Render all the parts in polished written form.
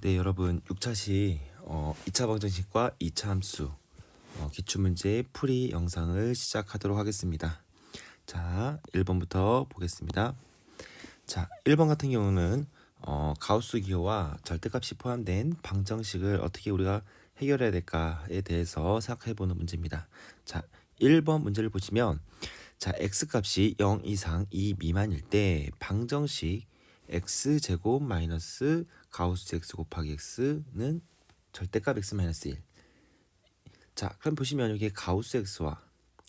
네, 여러분 6차시 2차 방정식과 2차 함수 기출문제 풀이 영상을 시작하도록 하겠습니다. 자, 1번부터 보겠습니다. 자, 1번 같은 경우는 가우스 기호와 절대값이 포함된 방정식을 어떻게 우리가 해결해야 될까에 대해서 생각해 보는 문제입니다. 자, 1번 문제를 보시면 자, x값이 0 이상 2 미만일 때 방정식 x제곱 마이너스 가우스 x 곱하기 x는 절대값 x 마이너스 1. 자, 그럼 보시면 여기 가우스 x와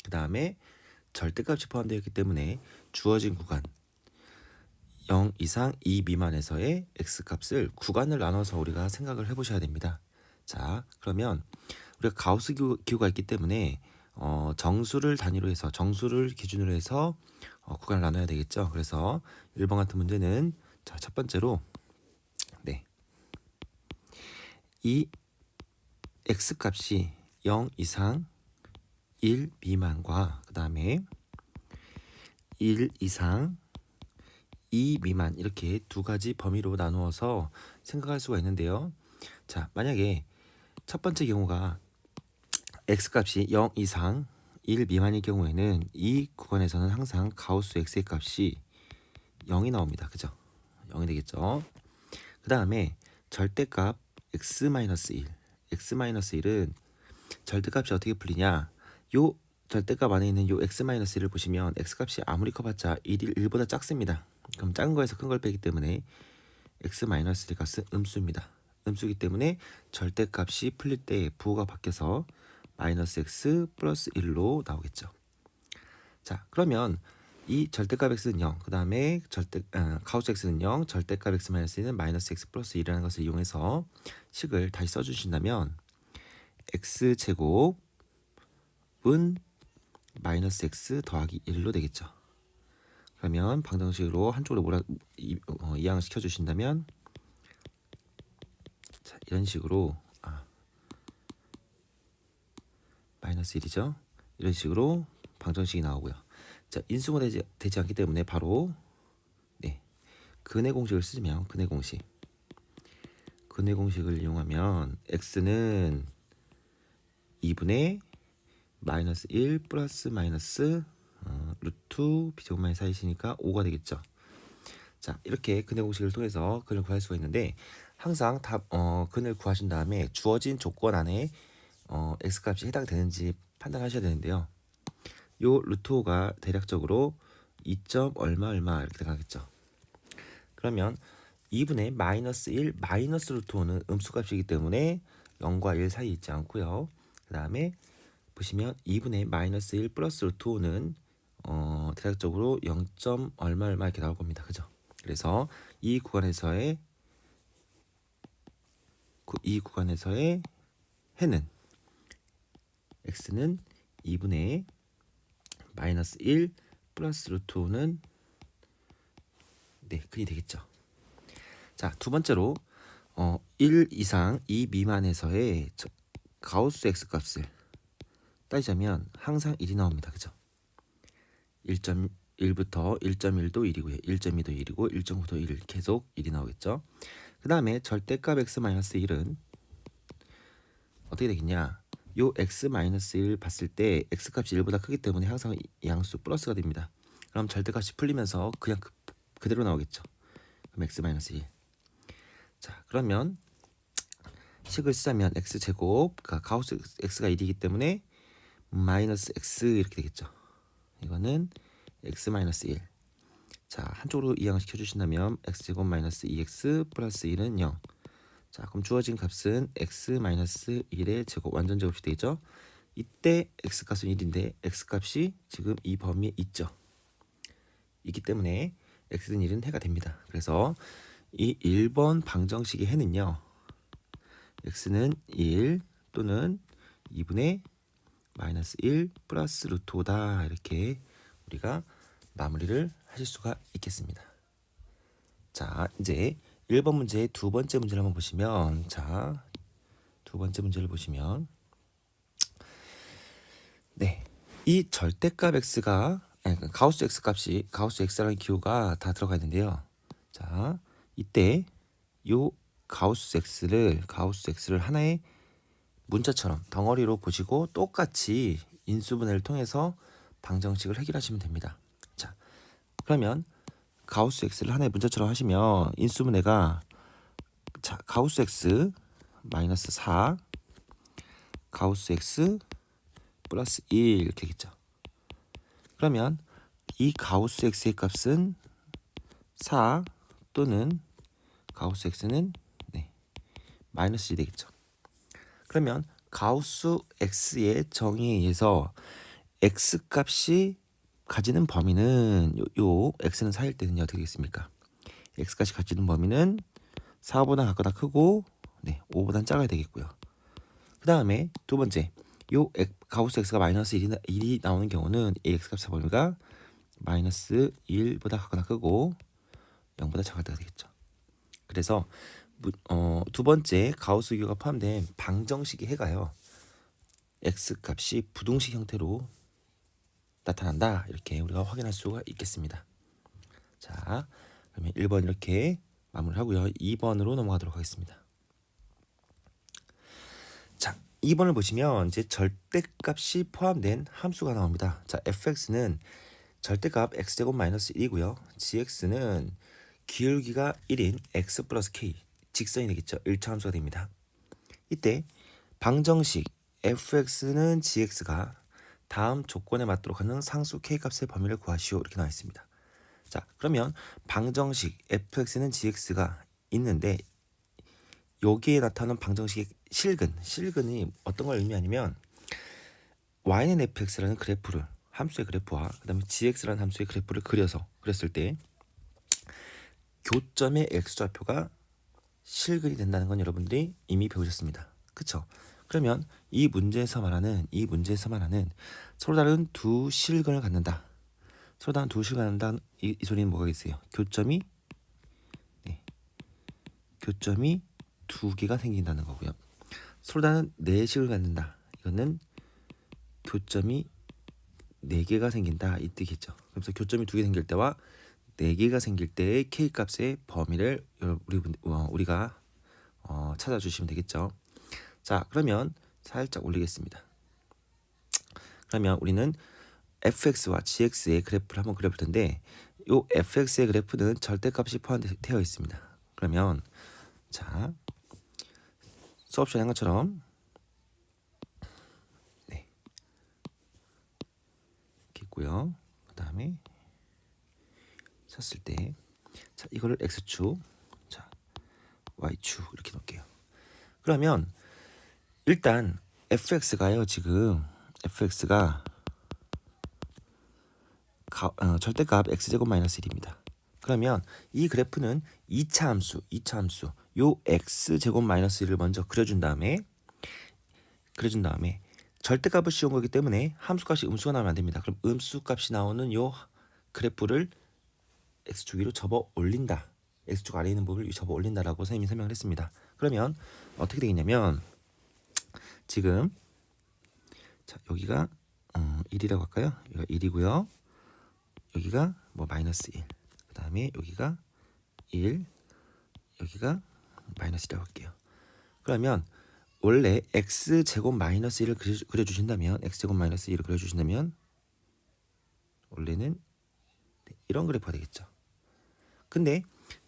그 다음에 절대값이 포함되어 있기 때문에 주어진 구간 0 이상 2 미만에서의 x값을 구간을 나눠서 우리가 생각을 해보셔야 됩니다. 자, 그러면 우리가 가우스 기호가 있기 때문에 정수를 단위로 해서 정수를 기준으로 해서 구간을 나눠야 되겠죠. 그래서 1번 같은 문제는 자, 첫 번째로 네. 이 x값이 0 이상 1 미만과 그 다음에 1 이상 2 미만 이렇게 두 가지 범위로 나누어서 생각할 수가 있는데요. 자, 만약에 첫 번째 경우가 x값이 0 이상 1 미만일 경우에는 이 구간에서는 항상 가우스 x의 값이 0이 나옵니다. 그죠? 0이 되겠죠. 그 다음에 절대값 x-1 x-1은 절대값이 어떻게 풀리냐, 요 절대값 안에 있는 요 x-1을 보시면 x값이 아무리 커봤자 1보다 작습니다. 그럼 작은 거에서 큰 걸 빼기 때문에 x-1 값은 음수입니다. 음수이기 때문에 절대값이 풀릴 때 부호가 바뀌어서 마이너스 x 플러스 1로 나오겠죠. 자, 그러면 이 절대값 x는 0, 그 다음에 가우스 x는 0, 절대값 x 마이너스 1은 마이너스 x 플러스 1이라는 것을 이용해서 식을 다시 써주신다면 x제곱은 마이너스 x 더하기 1로 되겠죠. 그러면 방정식으로 한쪽으로 이항을 시켜주신다면 자, 이런 식으로 마이너스 1이죠. 이런 식으로 방정식이 나오고요. 자, 인수가 되지 않기 때문에 바로 네, 근의 공식을 쓰면 근의 공식을 이용하면 x는 2분의 마이너스 1 플러스 마이너스 루트 b제곱 마이너스 4이시니까 5가 되겠죠. 자, 이렇게 근의 공식을 통해서 근을 구할 수가 있는데 항상 근을 구하신 다음에 주어진 조건 안에 x값이 해당되는지 판단하셔야 되는데요. 요 루트 5가 대략적으로 2점 얼마 이렇게 들어가겠죠. 그러면 2분의 마이너스 1 마이너스 루트 5는 음수값이기 때문에 0과 1 사이에 있지 않고요. 그 다음에 보시면 2분의 마이너스 1 플러스 루트 5는 대략적으로 0점 얼마 이렇게 나올 겁니다. 그죠? 그래서 이 구간에서의 해는 x는 2분의 마이너스 1 플러스 루트 5는 네, 근이 되겠죠. 자, 두 번째로 1 이상 2 미만에서의 가우스 x 값을 따지자면 항상 1이 나옵니다. 그죠? 1.1부터 1.1도 1이고요. 1.2도 1이고 1.9도 1 계속 1이 나오겠죠. 그 다음에 절대값 x-1은 어떻게 되겠냐? 요 x-1 봤을 때 x값이 1보다 크기 때문에 항상 양수 플러스가 됩니다. 그럼 절대값이 풀리면서 그냥 그대로 나오겠죠. 그럼 x-1. 자, 그러면 식을 쓰자면 x제곱, 그러니까 가우스 x가 1이기 때문에 마이너스 x 이렇게 되겠죠. 이거는 x-1. 자, 한쪽으로 이항을 시켜주신다면 x제곱 마이너스 2x 플러스 1은 0. 자, 그럼 주어진 값은 x-1의 제곱, 완전 제곱이 되죠. 이때 x값은 1인데 x값이 지금 이 범위에 있죠. 있기 때문에 x는 1은 해가 됩니다. 그래서 이 1번 방정식의 해는요, x는 1 또는 2분의 마이너스 1 플러스 루트 5다 이렇게 우리가 마무리를 하실 수가 있겠습니다. 자, 이제 1번 문제의 두 번째 문제를 한번 보시면, 자, 두 번째 문제를 보시면 네, 이 절대값 x가 가우스 x 값이 가우스 x라는 기호가 다 들어가 있는데요. 자, 이때 요 가우스 x를 하나의 문자처럼 덩어리로 보시고 똑같이 인수분해를 통해서 방정식을 해결하시면 됩니다. 자, 그러면 가우스 x를 하나의 문자처럼 하시면 인수분해가 자, 가우스 x 마이너스 4 가우스 x 플러스 1 이렇게 되겠죠. 그러면 이 가우스 x의 값은 4 또는 가우스 x는 마이너스 1이 되겠죠. 그러면 가우스 x의 정의에 의해서 x 값이 가지는 범위는 요 x는 4일 때는요 어떻게 되겠습니까? x 값이 가지는 범위는 4보다 같거나 크고 5보다 작아야 되겠고요. 그 다음에 두 번째 요 가우스 x가 마이너스 1이 나오는 경우는 이 x 값의 범위가 마이너스 1보다 같거나 크고 0보다 작을 때가 되겠죠. 그래서 두 번째 가우스 기호가 포함된 방정식의 해가요. x 값이 부등식 형태로 나타난다. 이렇게 우리가 확인할 수가 있겠습니다. 자, 그러면 1번 이렇게 마무리하고요. 2번으로 넘어가도록 하겠습니다. 자, 2번을 보시면 이제 절대값이 포함된 함수가 나옵니다. 자, fx는 절대값 x제곱 마이너스 1이고요. gx는 기울기가 1인 x 플러스 k 직선이 되겠죠. 1차 함수가 됩니다. 이때 방정식 fx는 gx가 다음 조건에 맞도록 하는 상수 k 값의 범위를 구하시오 이렇게 나와 있습니다. 자, 그러면 방정식 fx는 gx가 있는데 여기에 나타나는 방정식의 실근이 어떤 걸 의미하냐면 y는 fx라는 그래프를 함수의 그래프와 그 다음에 gx라는 함수의 그래프를 그렸을 때 교점의 x좌표가 실근이 된다는 건 여러분들이 이미 배우셨습니다. 그쵸? 그러면 이 문제에서 말하는 서로 다른 두 실근을 갖는다. 서로 다른 두 실근을 갖는다. 이 소리는 뭐가 있어요? 교점이 두 개가 생긴다는 거고요. 서로 다른 네 실을 갖는다. 이거는 교점이 네 개가 생긴다 이 뜻이겠죠. 그래서 교점이 두 개 생길 때와 네 개가 생길 때의 k 값의 범위를 우리가 찾아주시면 되겠죠. 자, 그러면 살짝 올리겠습니다. 그러면 우리는 fx와 gx의 그래프를 한번 그려볼 텐데 이 fx의 그래프는 절대값이 포함되어 있습니다. 그러면 자, 수업 시간에 한 것처럼 이렇게 있고요. 그 다음에 쳤을 때 자, 이거를 x축, 자, y축 이렇게 놓을게요. 그러면 일단 fx가요. 지금 fx가 절대값 x제곱 마이너스 1입니다. 그러면 이 그래프는 2차 함수 요 x제곱 마이너스 1을 먼저 그려준 다음에 절대값을 씌운 거기 때문에 함수값이 음수가 나오면 안 됩니다. 그럼 음수값이 나오는 요 그래프를 x축 위로 접어 올린다. x축 아래에 있는 부분을 접어 올린다라고 선생님이 설명을 했습니다. 그러면 어떻게 되겠냐면 지금 자, 여기가 1이라고 할까요? 여기가 1이고요. 여기가 뭐 마이너스 1. 그 다음에 여기가 1. 여기가 마이너스 1이라고 할게요. 그러면 원래 x제곱 마이너스 1을 그려주신다면 x제곱 마이너스 1을 그려주신다면 원래는 이런 그래프가 되겠죠. 근데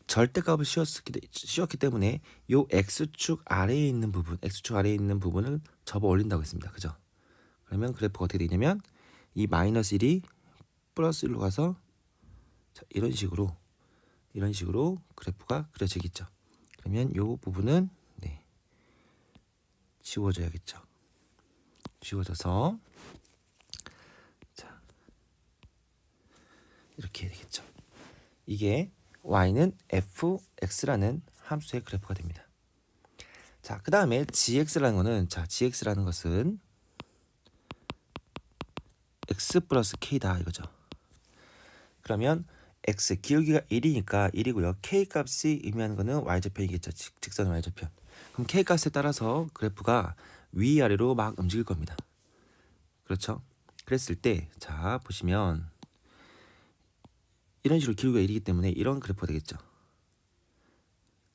절대값을 씌웠기 때문에 요 x축 아래에 있는 부분을 접어 올린다고 했습니다. 그죠? 그러면 그래프가 어떻게 되냐면 이 마이너스 1이 플러스 1로 가서 자, 이런 식으로 그래프가 그려지겠죠. 그러면 요 부분은 지워져야겠죠. 지워져서 자, 이렇게 되겠죠. 이게 y는 fx라는 함수의 그래프가 됩니다. 자, 그 다음에 gx라는 것은 x 플러스 k다 이거죠. 그러면 x 기울기가 1이니까 1이고요. k 값이 의미하는 거는 y좌편이겠죠. 직선 y좌편. 그럼 k 값에 따라서 그래프가 위아래로 막 움직일 겁니다. 그렇죠? 그랬을 때 자, 보시면 이런 식으로 기울기가 1이기 때문에 이런 그래프가 되겠죠.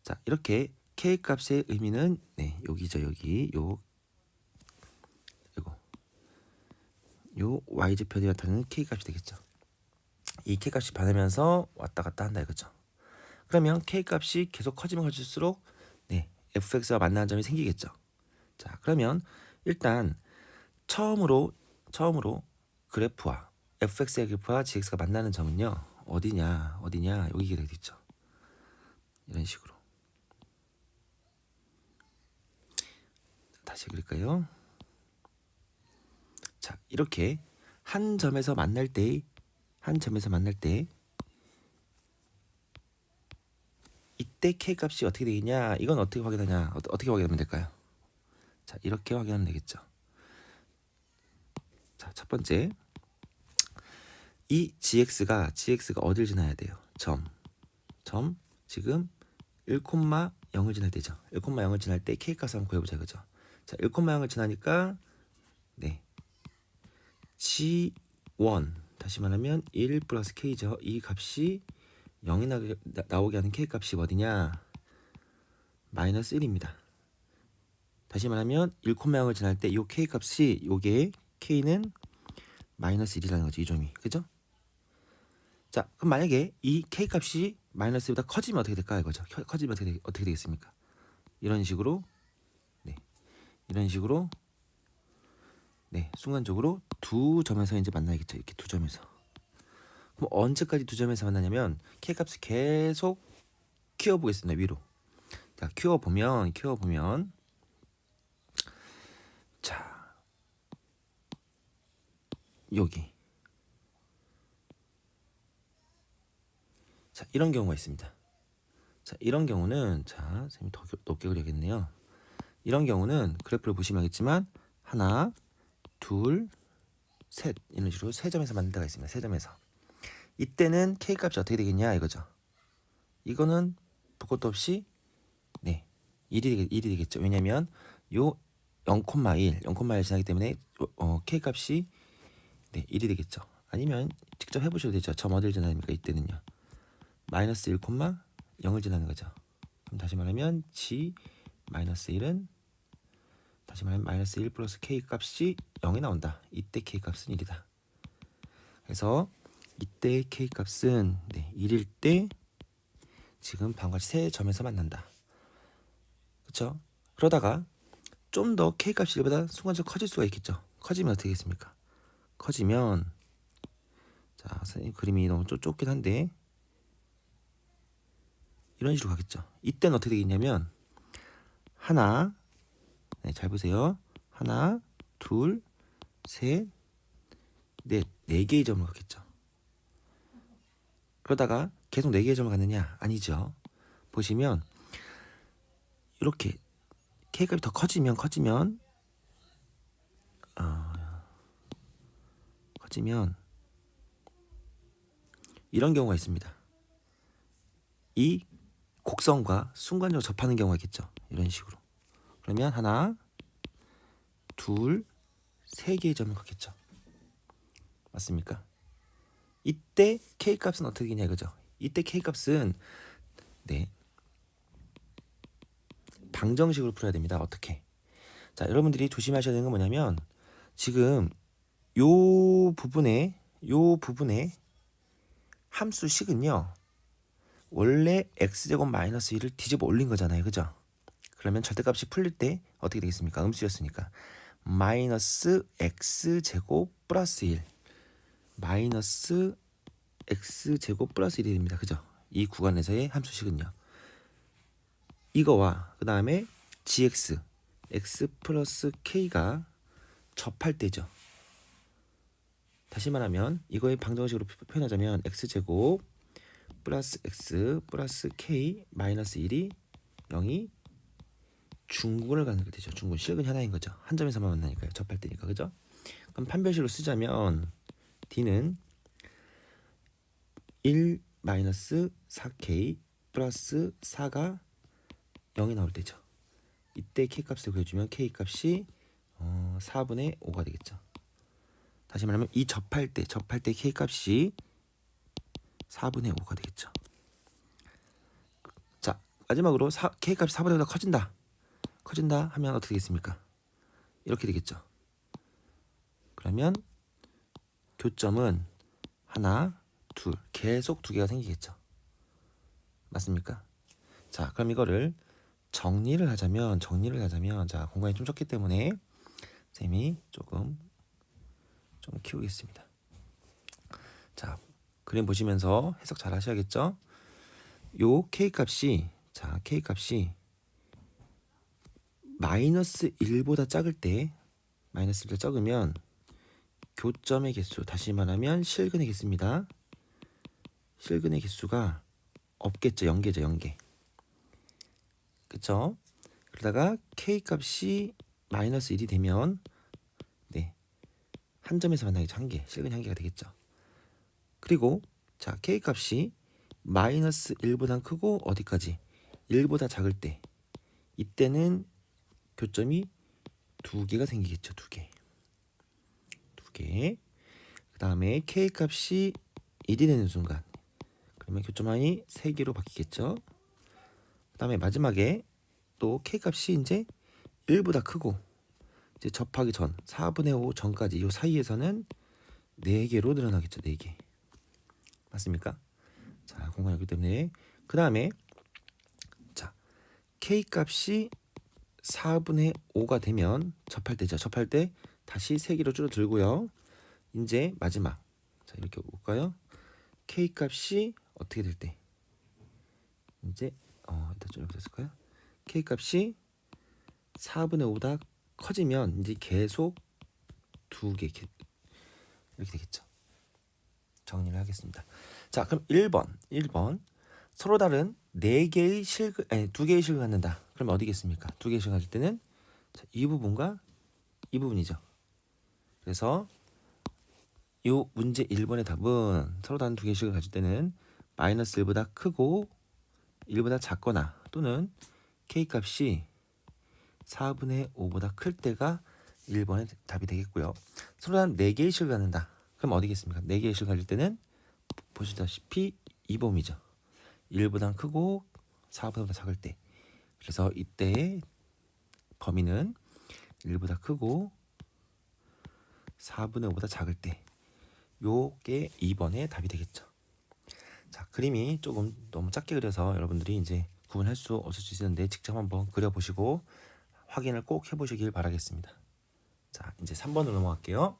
자, 이렇게 k 값의 의미는 네, 여기죠. 여기 요 y좌표에 나타나는 k 값이 되겠죠. 이 k 값이 변하면서 왔다 갔다 한다 이거죠. 그러면 k 값이 계속 커지면 커질수록 네, fx와 만나는 점이 생기겠죠. 자, 그러면 일단 처음으로 그래프와 fx의 그래프와 gx가 만나는 점은요. 어디냐 여기게 되겠죠. 이런 식으로. 다시 그릴까요? 자, 이렇게 한 점에서 만날 때 이때 k 값이 어떻게 되겠냐? 이건 어떻게 확인하냐? 어떻게 확인하면 될까요? 자, 이렇게 확인하면 되겠죠. 자, 첫 번째, 이 gx가 어딜 지나야 돼요? 점 지금 1,0을 지날 때죠. 1,0을 지날 때 k 값을 한번 구해보자 그죠? 자, 1,0을 지나니까 네, g1 다시 말하면 1 플러스 k죠. 이 값이 0이 나오게 하는 k 값이 어디냐? 마이너스 1입니다. 다시 말하면 1,0을 지날 때 이 k 값이 요게 k는 마이너스 1이라는 거죠. 이 점이. 그죠? 자, 그럼 만약에 이 k 값이 마이너스 1보다 커지면 어떻게 될까 이거죠. 커지면 어떻게 되겠습니까? 이런 식으로 네, 순간적으로 두 점에서 이제 만나겠죠. 이렇게 두 점에서. 그럼 언제까지 두 점에서 만나냐면 k 값을 계속 키워보겠습니다. 위로. 자, 키워보면 자, 여기. 자, 이런 경우가 있습니다. 자, 이런 경우는 자, 선생님이 더 높게 그려야겠네요. 이런 경우는 그래프를 보시면 알겠지만 하나, 둘, 셋 이런 식으로 세 점에서 만날 때가 있습니다. 세 점에서. 이때는 k 값이 어떻게 되겠냐 이거죠. 이거는 볼 것도 없이 네, 1이 되겠죠. 왜냐면 요 0,1 지나기 때문에 k 값이 네, 1이 되겠죠. 아니면 직접 해보셔도 되죠. 점 어디를 지나니까 이때는요. 마이너스 1,0을 지나는 거죠. 그럼 다시 말하면 g 마이너스 1은 다시 말하면 마이너스 1 플러스 k 값이 0이 나온다. 이때 k 값은 1이다. 그래서 이때 k 값은 네, 1일 때 지금 방금 같이 세 점에서 만난다. 그렇죠? 그러다가 좀 더 k 값이 1보다 순간적으로 커질 수가 있겠죠. 커지면 어떻게 되겠습니까? 커지면 자, 선생님 그림이 너무 좁긴 한데 이런 식으로 가겠죠. 이때는 어떻게 되겠냐면 하나 네, 잘 보세요. 하나, 둘, 셋, 넷, 네 개의 점을 갖겠죠. 그러다가 계속 네 개의 점을 갖느냐? 아니죠. 보시면 이렇게 k 값이 더 커지면 이런 경우가 있습니다. 이 곡선과 순간적으로 접하는 경우가 있겠죠. 이런 식으로. 그러면 하나, 둘, 세 개의 점을 갖겠죠. 맞습니까? 이때 k 값은 어떻게 되냐 이거죠. 이때 k 값은 네, 방정식으로 풀어야 됩니다. 어떻게? 자, 여러분들이 조심하셔야 되는 건 뭐냐면 지금 요 부분에 함수식은요. 원래 x제곱 마이너스 1을 뒤집어 올린 거잖아요. 그죠? 그러면 절대값이 풀릴 때 어떻게 되겠습니까? 음수였으니까 마이너스 x제곱 플러스 1 마이너스 x제곱 플러스 1이 됩니다. 그죠? 이 구간에서의 함수식은요. 이거와 그 다음에 gx x 플러스 k가 접할 때죠. 다시 말하면 이거의 방정식으로 표현하자면 x제곱 플러스 x 플러스 k 마이너스 1이 0이 중근을 갖는 게 되죠. 중근 실근 하나인 거죠. 한 점에서만 만나니까요. 접할 때니까. 그죠? 그럼 판별식으로 쓰자면 d는 1 마이너스 4k 플러스 4가 0이 나올 때죠. 이때 k 값을 구해주면 k 값이 4분의 5가 되겠죠. 다시 말하면 이 접할 때 k 값이 4분의 5가 되겠죠. 자, 마지막으로 K값이 4분의 5보다 커진다 하면 어떻게 되겠습니까? 이렇게 되겠죠. 그러면 교점은 하나, 둘, 계속 두 개가 생기겠죠. 맞습니까? 자, 그럼 이거를 정리를 하자면 자, 공간이 좀 적기 때문에 쌤이 좀 키우겠습니다. 자, 그림 보시면서 해석 잘 하셔야겠죠? 요 K값이 마이너스 1보다 작을 때 마이너스 1보다 적으면 교점의 개수, 다시 말하면 실근의 개수입니다. 실근의 개수가 없겠죠. 0개죠. 0개. 그쵸? 그러다가 K값이 마이너스 1이 되면 한 점에서 만나겠죠. 한 개. 실근이 한 개가 되겠죠. 그리고 자, K값이 마이너스 1보다 크고 어디까지? 1보다 작을 때 이때는 교점이 두 개가 생기겠죠. 두 개. 그 다음에 K값이 1이 되는 순간 그러면 교점항이 3개로 바뀌겠죠. 그 다음에 마지막에 또 K값이 이제 1보다 크고 이제 접하기 전 4분의 5 전까지 이 사이에서는 4개로 늘어나겠죠. 4개. 맞습니까? 자, 공간이기 때문에 그 다음에 자, K값이 4분의 5가 되면 접할 때죠. 접할 때 다시 3개로 줄어들고요. 이제 마지막 자, 이렇게 볼까요? K값이 어떻게 될 때 이제 일단 좀 이렇게 됐을까요? K값이 4분의 5보다 커지면 이제 계속 두 개 이렇게 되겠죠. 정리를 하겠습니다. 자, 그럼 1번 서로 다른 4개의 실근, 아니 2개의 실근 갖는다. 그럼 어디겠습니까? 2개의 실근 가질 때는 자, 이 부분과 이 부분이죠. 그래서 이 문제 1번의 답은 서로 다른 2개의 실근을 가질 때는 마이너스 1보다 크고 1보다 작거나 또는 K값이 4분의 5보다 클 때가 1번의 답이 되겠고요. 서로 다른 4개의 실을 갖는다. 그럼 어디겠습니까? 4개의 실을 가질 때는 보시다시피 2범위죠. 1보다 크고 4보다 작을 때. 그래서 이때의 범위는 1보다 크고 4분의 5보다 작을 때. 요게 2번의 답이 되겠죠. 자, 그림이 조금 너무 작게 그려서 여러분들이 이제 구분할 수 없을 수 있는데 직접 한번 그려보시고 확인을 꼭 해보시길 바라겠습니다. 자, 이제 3번으로 넘어갈게요.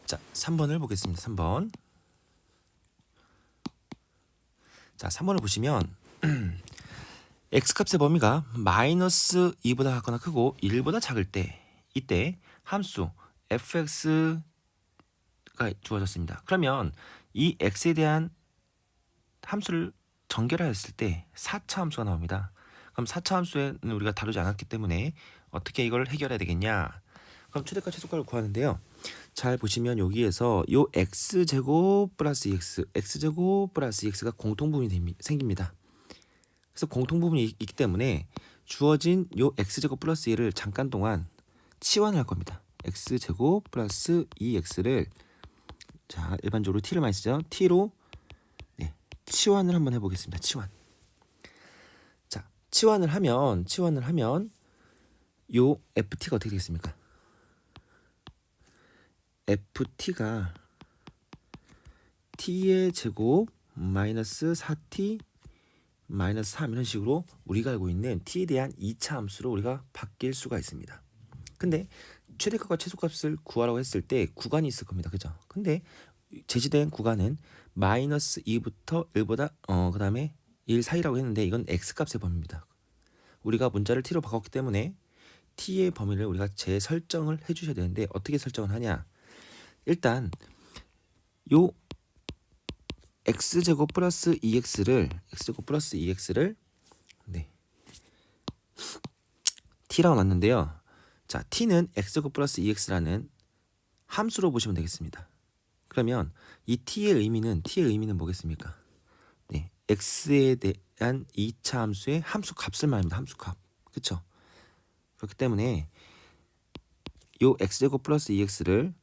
자, 3번을 보겠습니다. 3번. 자, 3번을 보시면 x값의 범위가 마이너스 2보다 작거나 크고 1보다 작을 때 이때 함수 fx가 주어졌습니다. 그러면 이 x에 대한 함수를 전개하였을 때 4차 함수가 나옵니다. 그럼 4차 함수에는 우리가 다루지 않았기 때문에 어떻게 이걸 해결해야 되겠냐? 그럼 최대값 최소값을 구하는데요. 잘 보시면 여기에서 요 x제곱 플러스 x제곱 플러스 x가 공통부분이 생깁니다. 그래서 공통부분이 있기 때문에 주어진 요 x제곱 플러스 1을 잠깐 동안 치환을 할 겁니다. x제곱 플러스 2x를 자, 일반적으로 t를 많이 쓰죠. t로 치환을 한번 해보겠습니다. 치환. 자, 치환을 하면 요 ft가 어떻게 되겠습니까? ft가 t의 제곱 마이너스 4t 마이너스 3 이런 식으로 우리가 알고 있는 t에 대한 2차 함수로 우리가 바뀔 수가 있습니다. 근데 최대값과 최소값을 구하라고 했을 때 구간이 있을 겁니다. 그죠? 근데 제시된 구간은 마이너스 2부터 1보다 그 다음에 1 사이라고 했는데 이건 x값의 범위입니다. 우리가 문자를 t로 바꿨기 때문에 t의 범위를 우리가 재설정을 해주셔야 되는데 어떻게 설정을 하냐? 일단 요 x제곱 플러스 2x를 t라고 놨는데요. 자, t는 x제곱 플러스 2x라는 함수로 보시면 되겠습니다. 그러면 이 t의 의미는 뭐겠습니까? 네, x에 대한 2차 함수의 함수 값을 말합니다. 함수 값. 그렇죠? 그렇기 때문에 요 x제곱 플러스 2x를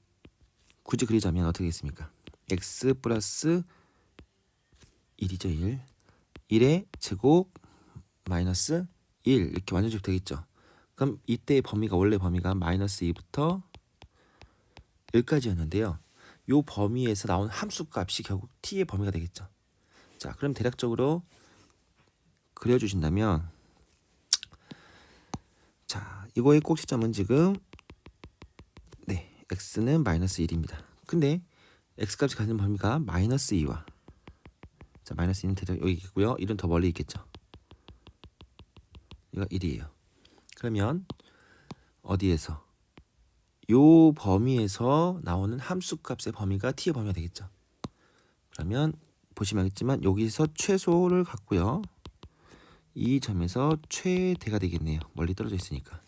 굳이 그리자면 어떻게 되겠습니까? x 플러스 1이죠. 1. 1의 제곱 마이너스 1 이렇게 완전식 되겠죠. 그럼 이때의 범위가 원래 범위가 마이너스 2부터 1까지였는데요. 요 범위에서 나온 함수 값이 결국 t의 범위가 되겠죠. 자, 그럼 대략적으로 그려주신다면, 자, 이거의 꼭지점은 지금 x는 마이너스 1입니다. 근데 x값이 가진 범위가 마이너스 2와, 자, 마이너스 2는 대략 여기 있고요. 1은 더 멀리 있겠죠. 이거 1이에요. 그러면 어디에서? 요 범위에서 나오는 함수 값의 범위가 t의 범위가 되겠죠. 그러면 보시면 알겠지만 여기서 최소를 갖고요. 이 점에서 최대가 되겠네요. 멀리 떨어져 있으니까.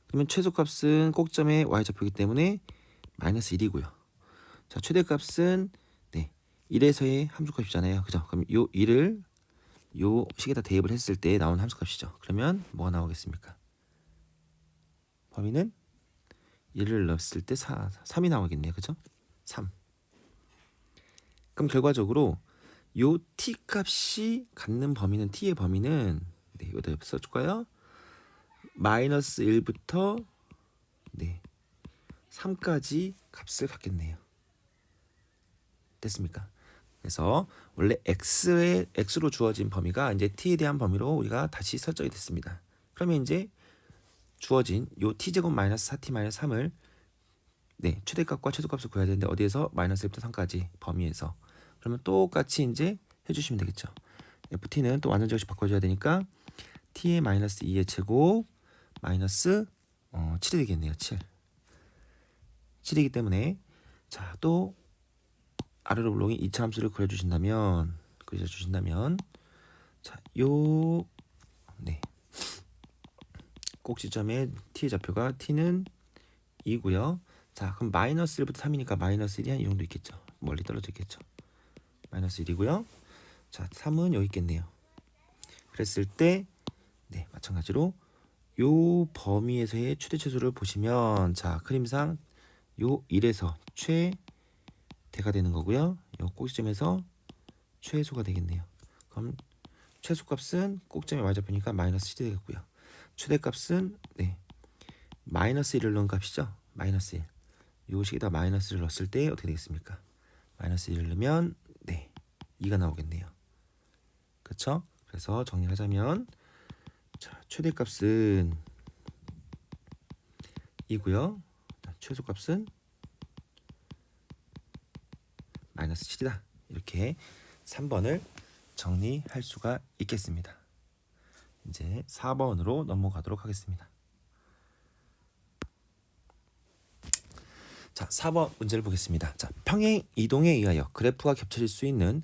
그러면 최소값은 꼭점의 y좌표이기 때문에 마이너스 1이고요. 자, 최대값은 1에서의 함수값이잖아요. 그죠? 그럼 요 1을 요 식에다 대입을 했을 때 나온 함수값이죠. 그러면 뭐가 나오겠습니까? 범위는 1을 넣었을 때 3이 나오겠네요. 그죠? 3. 그럼 결과적으로 요 t 값이 갖는 범위는 t의 범위는 이거다 옆에 써줄까요? 마이너스 1부터 3까지 값을 갖겠네요. 됐습니까? 그래서 원래 x로 주어진 범위가 이제 t에 대한 범위로 우리가 다시 설정이 됐습니다. 그러면 이제 주어진 요 t제곱 마이너스 4t 마이너스 3을 최대값과 최소값을 구해야 되는데 어디에서 마이너스 1부터 3까지 범위에서, 그러면 똑같이 이제 해주시면 되겠죠. ft는 또 완전제곱식 바꿔줘야 되니까 t의 마이너스 2의 제곱 마이너스 7이 되겠네요. 7이기 때문에, 자, 또 아래로 물렁이 2차 함수를 그려주신다면 자, 요 꼭지점의 t의 좌표가 t는 2고요. 자, 그럼 마이너스 1부터 3이니까 마이너스 1이 한 이 정도 있겠죠. 멀리 떨어져 있겠죠. 마이너스 1이고요. 자, 3은 여기 있겠네요. 그랬을 때 마찬가지로 요 범위에서의 최대 최소를 보시면, 자, 그림상 요 1에서 최대가 되는 거고요. 요 꼭지점에서 최소가 되겠네요. 그럼 최소값은 꼭지점의 y좌표니까 마이너스 7이 되겠고요. 최대값은 마이너스 1을 넣은 값이죠. 마이너스 1. 요 식에다 마이너스를 넣었을 때 어떻게 되겠습니까? 마이너스 1을 넣으면 2가 나오겠네요. 그렇죠? 그래서 정리를 하자면, 자, 최대값은 2고요. 최소값은 마이너스 7이다. 이렇게 3번을 정리할 수가 있겠습니다. 이제 4번으로 넘어가도록 하겠습니다. 자, 4번 문제를 보겠습니다. 자, 평행 이동에 의하여 그래프가 겹쳐질 수 있는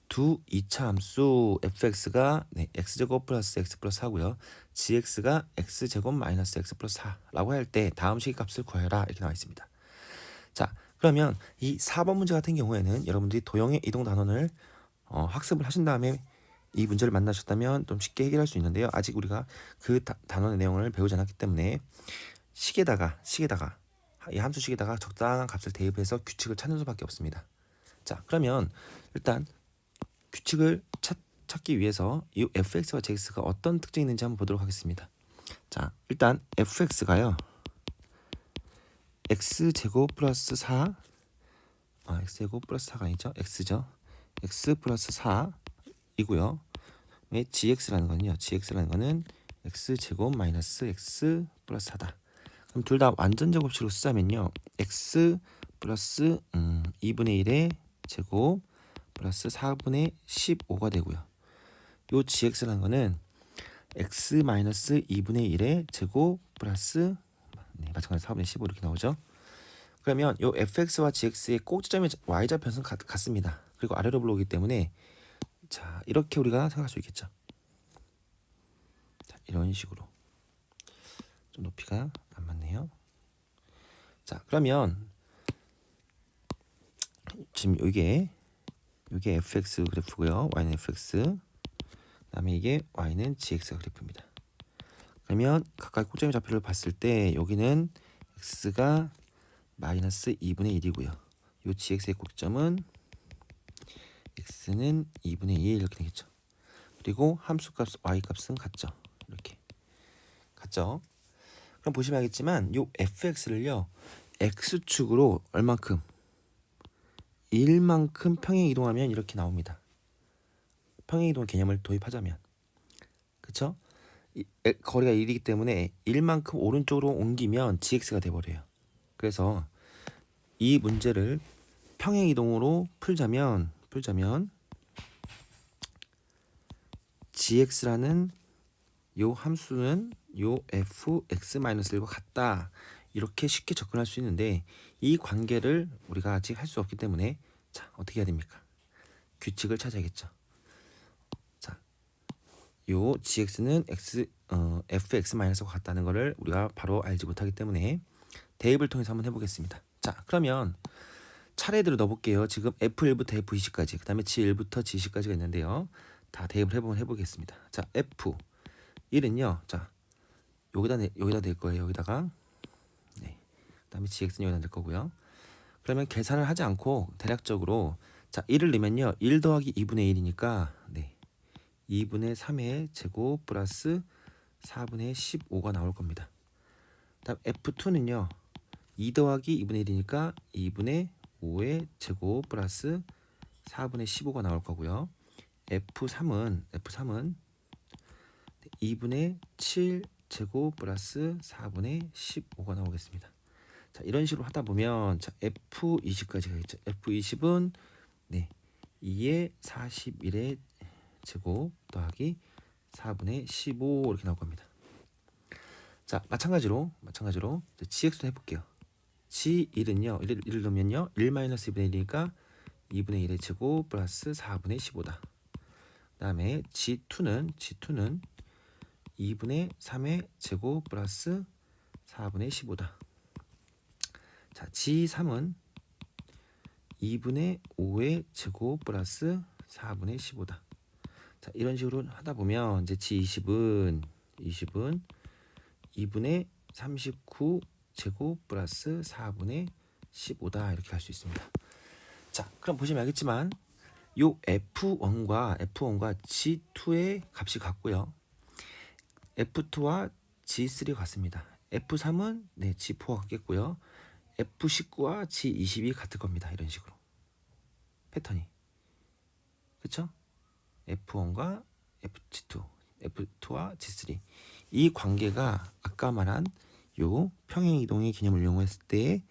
두 2차 함수 fx가 x제곱 플러스 x 플러스 4고요. gx가 x제곱 마이너스 x 플러스 4라고 할 때 다음 식의 값을 구하여라 이렇게 나와 있습니다. 자, 그러면 이 4번 문제 같은 경우에는 여러분들이 도형의 이동 단원을 학습을 하신 다음에 이 문제를 만나셨다면 좀 쉽게 해결할 수 있는데요. 아직 우리가 그 단원의 내용을 배우지 않았기 때문에 식에다가 이 함수식에다가 적당한 값을 대입해서 규칙을 찾는 수밖에 없습니다. 자, 그러면 일단 규칙을 찾기 위해서 이 fx와 gx가 어떤 특징이 있는지 한번 보도록 하겠습니다. 자, 일단 fx가요 x제곱 플러스 4 x제곱 플러스 4가 아니죠. x죠. x 플러스 4이고요. gx라는 거는 x제곱 마이너스 x 플러스 4다. 그럼 둘 다 완전 제곱식으로 쓰자면요. x 플러스 2분의 1의 제곱 플러스 4분의 15가 되고요. 요 gx라는 거는 x 마이너스 2분의 1의 제곱 플러스 마찬가지로 4분의 15 이렇게 나오죠. 그러면 요 fx와 gx의 꼭지점의 y좌표는 같습니다. 그리고 아래로 불러오기 때문에, 자, 이렇게 우리가 생각할 수 있겠죠. 자, 이런 식으로 좀 높이가 안 맞네요. 자, 그러면 지금 이게 fx 그래프고요. y는 fx, 그다음에 이게 y는 gx 그래프입니다. 그러면 각각 꼭지점의 좌표를 봤을 때 여기는 x가 마이너스 2분의 1이고요. 요 gx의 꼭지점은 x는 2분의 2 이렇게 되겠죠. 그리고 함수값 y값은 같죠. 이렇게 같죠. 그럼 보시면 알겠지만 요 fx를요 x축으로 얼만큼 1만큼 평행 이동하면 이렇게 나옵니다. 평행 이동 개념을 도입하자면 그쵸? 거리가 1이기 때문에 1만큼 오른쪽으로 옮기면 gx가 돼버려요. 그래서 이 문제를 평행 이동으로 풀자면 gx라는 요 함수는 요 fx-1과 같다. 이렇게 쉽게 접근할 수 있는데 이 관계를 우리가 아직 할 수 없기 때문에 자 어떻게 해야 됩니까? 규칙을 찾아야겠죠. 자, 요 gx는 fx-과 같다는 것을 우리가 바로 알지 못하기 때문에 대입을 통해서 한번 해보겠습니다. 자, 그러면 차례대로 넣어볼게요. 지금 f1부터 f20까지, 그 다음에 g1부터 g10까지가 있는데요. 다 대입을 해보겠습니다. 자, f1은요. 자, 여기다 낼 거예요. 여기다가. 네. 그다음에 gx는 여기다 낼 거고요. 그러면 계산을 하지 않고 대략적으로 자, 1을 넣으면요. 1 더하기 2분의 1이니까 네. 2분의 3의 제곱 플러스 4분의 15가 나올 겁니다. 다음 f2는요. 2 더하기 2분의 1이니까 2분의 5의 제곱 플러스 4분의 15가 나올 거고요. f3은 2분의 7 제곱 플러스 4분의 15가 나오겠습니다. 자, 이런 식으로 하다 보면 자, f20까지 가겠죠. f20은 네, 2의 41의 제곱 더하기 4분의 15 이렇게 나올 겁니다. 자, 마찬가지로 gx도 해볼게요. g1은요. 1을 넣으면요. 1-2분의 1이니까 2분의 1의 제곱 플러스 4분의 15다. 그 다음에 g2는 2분의 3의 제곱 플러스 4분의 15다. 자, g3은 2분의 5의 제곱 플러스 4분의 15다. 자, 이런 식으로 하다 보면 이제 g20은 2분의 39 제곱 플러스 4분의 15다. 이렇게 할 수 있습니다. 자, 그럼 보시면 알겠지만 요 F1과 G2의 값이 같고요. F2와 G3가 같습니다. F3은 네, G4가 같겠고요. F19와 G20이 같을 겁니다. 이런 식으로 패턴이 그쵸? F1과 F2, F2와 G3 이 관계가 아까 말한 요 평행이동의 개념을 이용했을 때의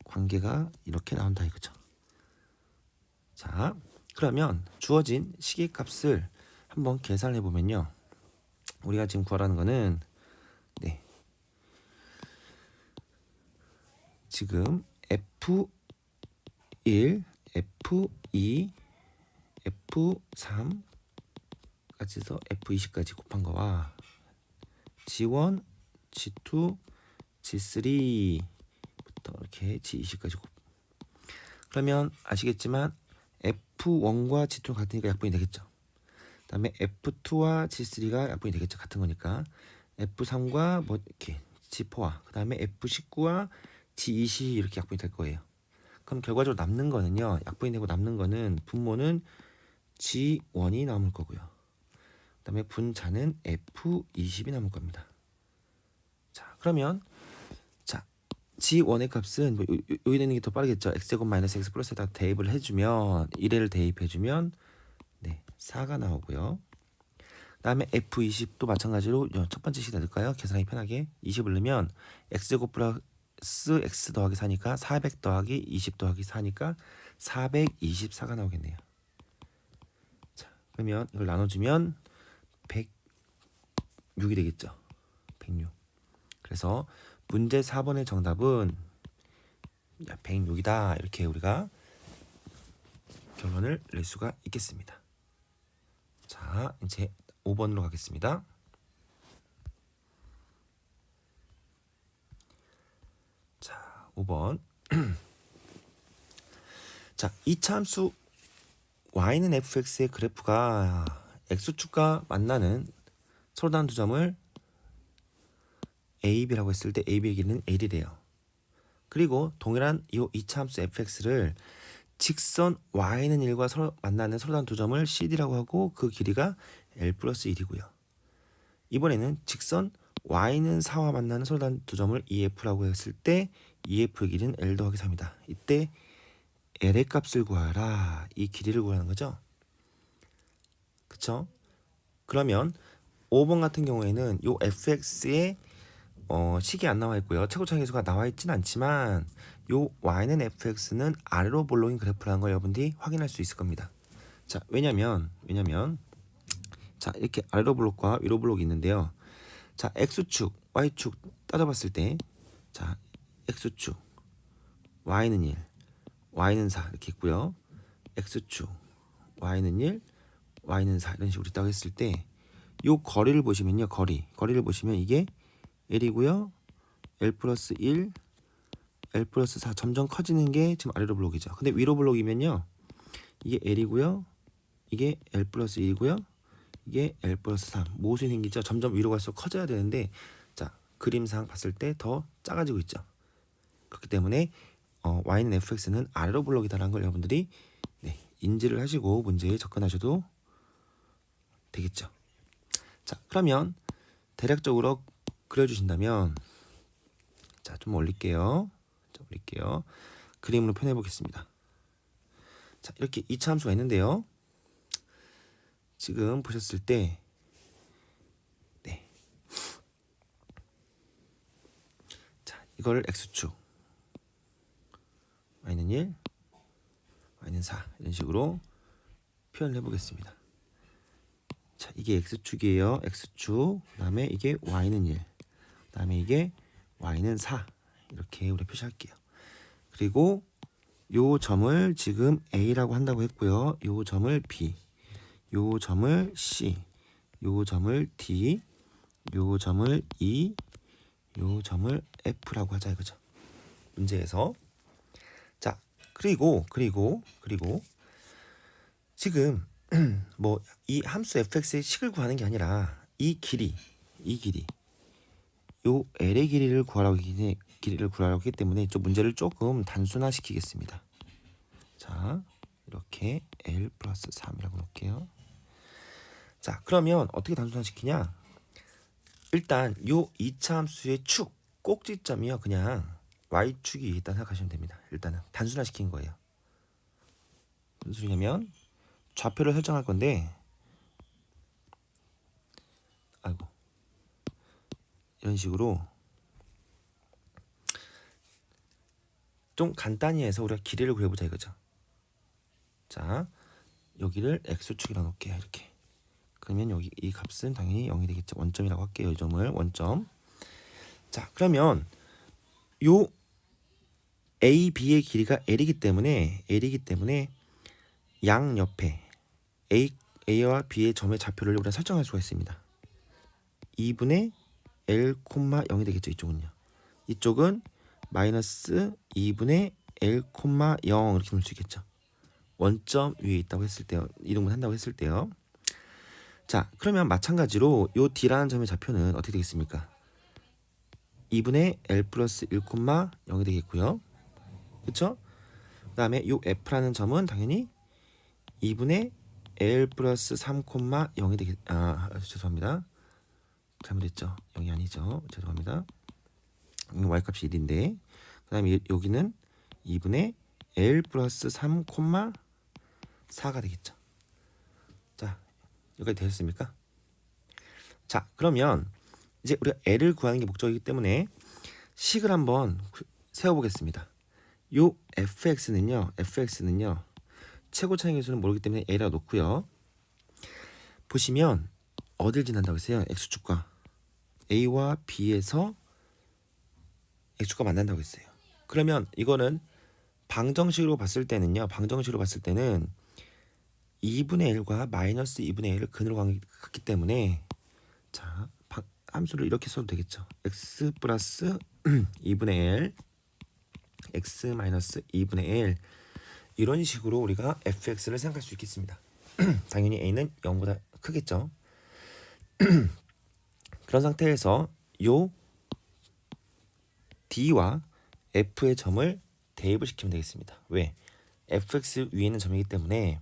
관계가 이렇게 나온다 이거죠. 자, 그러면 주어진 시계값을 한번 계산해 보면요. 우리가 지금 구하라는 거는 네. 지금 F1, F2, F3까지 해서 F20까지 곱한 거와 G1, G2, G3부터 이렇게 G20까지 곱. 그러면 아시겠지만 F1과 G2가 같으니까 약분이 되겠죠. 그 다음에 F2와 G3가 약분이 되겠죠. 같은 거니까. F3과 뭐 이렇게 G4와 그 다음에 F19와 G20 이렇게 약분이 될 거예요. 그럼 결과적으로 남는 거는요. 약분이 되고 남는 거는 분모는 G1이 남을 거고요. 그 다음에 분자는 F20이 남을 겁니다. 자, 그러면 자 G1의 값은 뭐 여기 되는 게 더 빠르겠죠. x제곱 마이너스 x 플러스에다 대입을 해주면 1을 대입해주면 네 4가 나오고요. 그 다음에 F20도 마찬가지로 첫 번째 식에다 넣을까요? 계산하기 편하게 20을 넣으면 x제곱 플러스 x 더하기 4니까 400 더하기 20 더하기 4니까 424가 나오겠네요. 자, 그러면 이걸 나눠주면 106이 되겠죠. 106. 그래서 문제 4번의 정답은 106이다. 이렇게 우리가 결론을 낼 수가 있겠습니다. 자, 이제 5번으로 가겠습니다. 자, 5번. 자, 2차 함수 y는 fx의 그래프가 x축과 만나는 서로 다른 두 점을 A, B라고 했을 때 A, B의 길이는 L이래요. 그리고 동일한 이 2차 함수 fx를 직선 y는 1과 서로 만나는 서로 다른 두 점을 CD라고 하고 그 길이가 L 플러스 1이고요. 이번에는 직선 y는 4와 만나는 서로 다른 두 점을 EF라고 했을 때 EF의 길이는 L 더하기 3이다. 이때 L의 값을 구하라. 이 길이를 구하는 거죠. 그쵸? 그러면 5번 같은 경우에는 요 fx의 식이 안 나와 있고요. 최고차이 계수가 나와 있진 않지만 요 y는 fx는 아래로 볼록인 그래프라는 걸 여러분들이 확인할 수 있을 겁니다. 자, 왜냐면 자, 이렇게 아래로 볼록과 위로 볼록이 있는데요. 자, x축, y축 따져봤을 때 자, x축 y는 1, y는 4 이렇게 있고요. x축 y는 1, y는 4 이런 식으로 있다고 했을 때 요 거리를 보시면요. 거리를 보시면 이게 L이고요. L 플러스 1, L 플러스 4 점점 커지는 게 지금 아래로 블록이죠. 근데 위로 블록이면요. 이게 L이고요. 이게 L 플러스 1이고요. 이게 L 플러스 3. 모순이 생기죠. 점점 위로 갈수록 커져야 되는데 자, 그림상 봤을 때 더 작아지고 있죠. 그렇기 때문에 y는 fx는 아래로 블록이다라는 걸 여러분들이 인지를 하시고 문제에 접근하셔도 되겠죠. 자, 그러면 대략적으로 그려주신다면 자, 좀 올릴게요. 그림으로 표현해 보겠습니다. 자, 이렇게 2차 함수가 있는데요. 지금 보셨을 때 자, 이걸 x축 y는 1, y는 4 이런 식으로 표현을 해보겠습니다. 자, 이게 x축이에요. x축. 그다음에 이게 y는 1. 그다음에 이게 y는 4. 이렇게 우리 표시할게요. 그리고 요 점을 지금 A라고 한다고 했고요. 요 점을 B, 요 점을 C, 요 점을 D, 요 점을 E, 요 점을 F라고 하자 이거죠. 문제에서. 자, 그리고 지금 뭐 이 함수 fx의 식을 구하는 게 아니라 이 길이 요 L의 길이를 구하라고 하기 때문에 좀 문제를 조금 단순화시키겠습니다. 자, 이렇게 L 플러스 3이라고 놓을게요. 자, 그러면 어떻게 단순화시키냐? 일단 요 2차 함수의 축 꼭지점이요. 그냥 y축이 있다 생각하시면 됩니다. 일단은 단순화시킨 거예요. 무슨 소리냐면 좌표를 설정할 건데 이런 식으로 좀 간단히 해서 우리가 길이를 그려보자 이거죠. 자, 여기를 x축이라고 놓을게요. 이렇게. 그러면 여기 이 값은 당연히 0이 되겠죠. 원점이라고 할게요. 이 점을 원점. 자, 그러면 요 A, B의 길이가 L이기 때문에 양 옆에 A와 B의 점의 좌표를 우리가 설정할 수가 있습니다. 2분의 L, 0이 되겠죠. 이쪽은요. 이쪽은 마이너스 2분의 L, 0 이렇게 볼 수 있겠죠. 원점 위에 있다고 했을 때요. 이동분 한다고 했을 때요. 자, 그러면 마찬가지로 요 D라는 점의 좌표는 어떻게 되겠습니까? 2분의 L 플러스 1, 0이 되겠고요. 그쵸? 그 다음에 요 F라는 점은 당연히 2분의 L 플러스 3, 0이 되겠... 죄송합니다. 잘못했죠. 0이 아니죠. 죄송합니다. y값이 1인데 그 다음에 여기는 2분의 L 플러스 3, 4가 되겠죠. 자, 여기까지 되셨습니까? 자, 그러면 이제 우리가 L을 구하는 게 목적이기 때문에 식을 한번 세워보겠습니다. 요 fx는요 최고 차이 계수는 모르기 때문에 A라고 놓고요. 보시면 어딜 지난다고 했어요? x축과 A와 B에서 x축과 만난다고 했어요. 그러면 이거는 방정식으로 봤을 때는 2분의 1과 마이너스 2분의 1을 근으로 갔기 때문에 자, 함수를 이렇게 써도 되겠죠. x 플러스 2분의 1 x 마이너스 2분의 1 이런 식으로 우리가 fx를 생각할 수 있겠습니다. 당연히 a는 0보다 크겠죠. 그런 상태에서 요 d와 f의 점을 대입을 시키면 되겠습니다. 왜? fx 위에 있는 점이기 때문에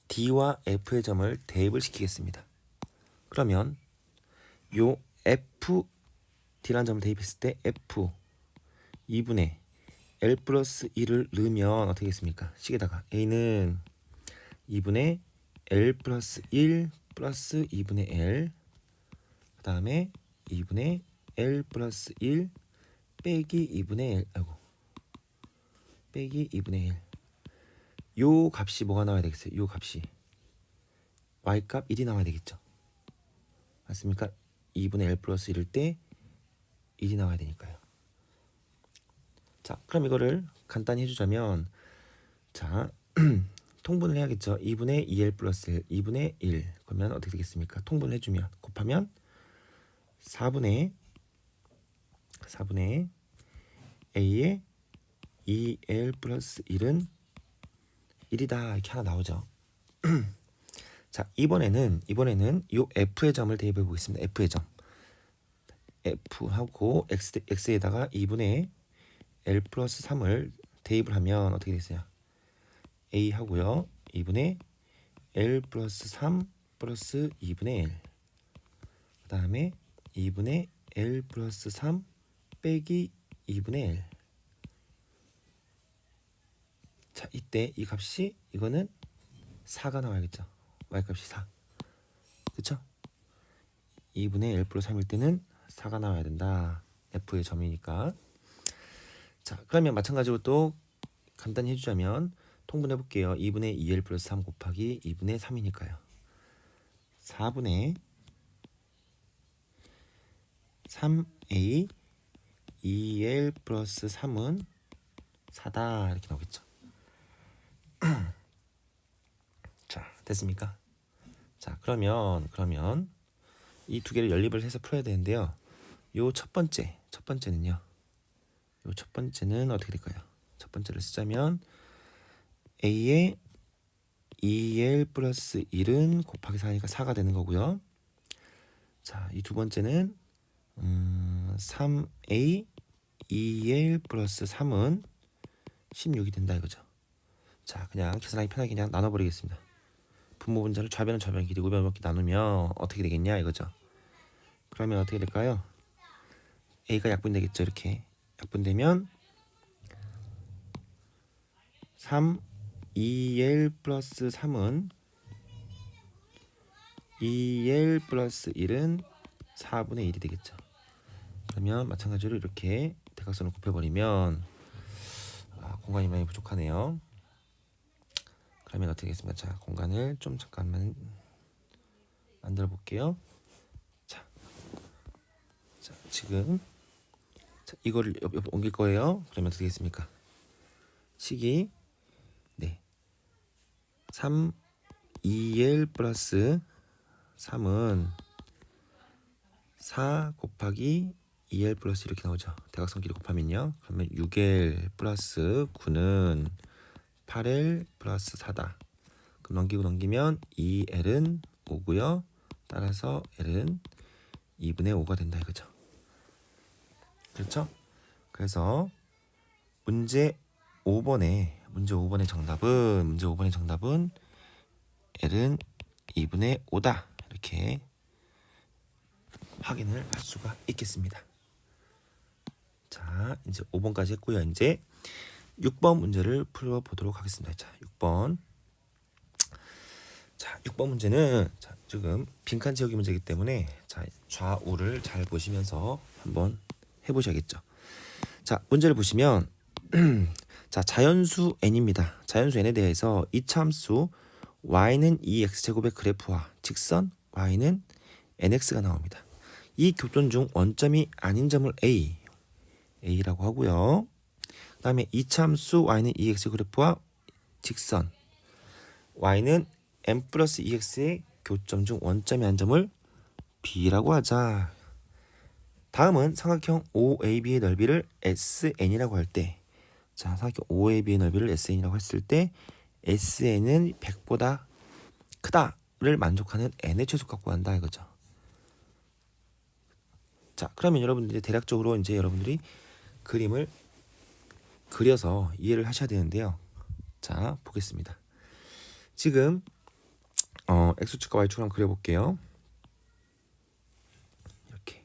d와 f의 점을 대입을 시키겠습니다. 그러면 요 f d라는 점을 대입했을 때 f 2분의 l 플러스 1을 넣으면 어떻게 되겠습니까? 식에다가 a는 2분의 l 플러스 1 플러스 2분의 l, 그 다음에 2분의 l 플러스 1 빼기 2분의 l, 빼기 2분의 1. 요 값이 뭐가 나와야 되겠어요? 요 값이 y값 1이 나와야 되겠죠. 맞습니까? 2분의 l 플러스 1일 때 1이 나와야 되니까요. 자, 그럼 이거를 간단히 해주자면, 자 통분을 해야겠죠. 2분의 2l 플러스 1, 2분의 1. 그러면 어떻게 되겠습니까? 통분을 해주면, 곱하면 4분의 a의 2l 플러스 1은 1이다. 이렇게 하나 나오죠. 자, 이번에는 요 f의 점을 대입해 보겠습니다. f의 점. f하고 x에다가 2분의 l 플러스 3을 대입을 하면 어떻게 되세요? a 하고요. 2분의 l 플러스 3 플러스 2분의 l. 그 다음에 2분의 l 플러스 3 빼기 2분의 l. 자, 이때 이 값이, 이거는 4가 나와야겠죠. y값이 4. 그쵸? 2분의 l 플러스 3일 때는 4가 나와야 된다. f의 점이니까. 자, 그러면 마찬가지로 또 간단히 해주자면 통분해 볼게요. 2분의 2l 플러스 3 곱하기 2분의 3이니까요. 4분의 3a 2l 플러스 3은 4다. 이렇게 나오겠죠. 자, 됐습니까? 자, 그러면 이 두 개를 연립을 해서 풀어야 되는데요. 요 첫 번째는요. 요 첫 번째는 어떻게 될까요? 첫 번째를 쓰자면 a의 2l 플러스 1은 곱하기 4니까 4가 되는 거고요. 자, 이 두 번째는 3a 2l 플러스 3은 16이 된다 이거죠. 자, 그냥 계산하기 편하게 그냥 나눠버리겠습니다. 분모 분자를 좌변은 좌변 길이, 우변은 우변 길이 나누면 어떻게 되겠냐 이거죠. 그러면 어떻게 될까요? a가 약분되겠죠. 이렇게 약분되면 3 2l 플러스 3은 2l 플러스 1은 4분의 1이 되겠죠. 그러면 마찬가지로 이렇게 대각선을 곱해버리면 공간이 많이 부족하네요. 그러면 어떻게 되겠습니까? 자, 공간을 좀 잠깐만 만들어 볼게요. 자, 지금 이거를 옆 옮길 거예요. 그러면 어떻게 되겠습니까? 식이 3 2l 플러스 3은 4 곱하기 2l 플러스 이렇게 나오죠. 대각선 길이 곱하면요. 그러면 6l 플러스 9는 8l 플러스 4다. 그럼 넘기면 2l은 5고요. 따라서 l은 2분의 5가 된다 이거죠. 그렇죠? 그래서 문제 5번의 정답은 l은 2분의 5다. 이렇게 확인을 할 수가 있겠습니다. 자, 이제 5번까지 했고요. 이제 6번 문제를 풀어보도록 하겠습니다. 자, 6번. 자, 6번 문제는 지금 빈칸 채우기 문제이기 때문에 좌우를 잘 보시면서 한번 해보셔야겠죠. 자, 문제를 보시면 자, 자연수 n입니다. 자연수 n에 대해서 이차함수 y는 2x제곱의 그래프와 직선 y는 nx가 나옵니다. 이 교점 중 원점이 아닌 점을 a라고 하고요. 그 다음에 이차함수 y는 2x 그래프와 직선 y는 n 플러스 2x의 교점 중 원점이 아닌 점을 b라고 하자. 다음은 삼각형 OAB의 넓이를 SN이라고 할 때, 자, 삼각형 OAB의 넓이를 SN이라고 했을 때 SN은 100보다 크다를 만족하는 n의 최소값 구한다 이거죠. 자, 그러면 여러분들이 대략적으로 이제 여러분들이 그림을 그려서 이해를 하셔야 되는데요. 자, 보겠습니다. 지금 x축과 y축을 한번 그려볼게요. 이렇게.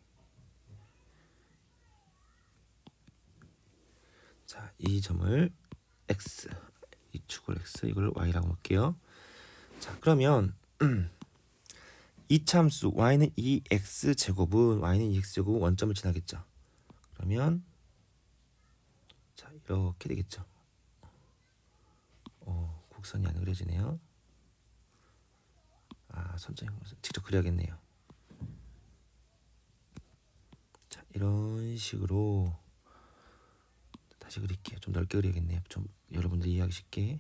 자, 이 점을 x, 이 축을 x, 이걸 y라고 볼게요. 자, 그러면 이 참수 y는 2x 제곱은 y는 2x 제곱은 원점을 지나겠죠. 그러면 자, 이렇게 되겠죠. 곡선이 안 그려지네요. 선점이 직접 그려야겠네요. 자, 이런 식으로 다시 그릴게요. 좀 넓게 그려야겠네요. 좀 여러분들이 이해하기 쉽게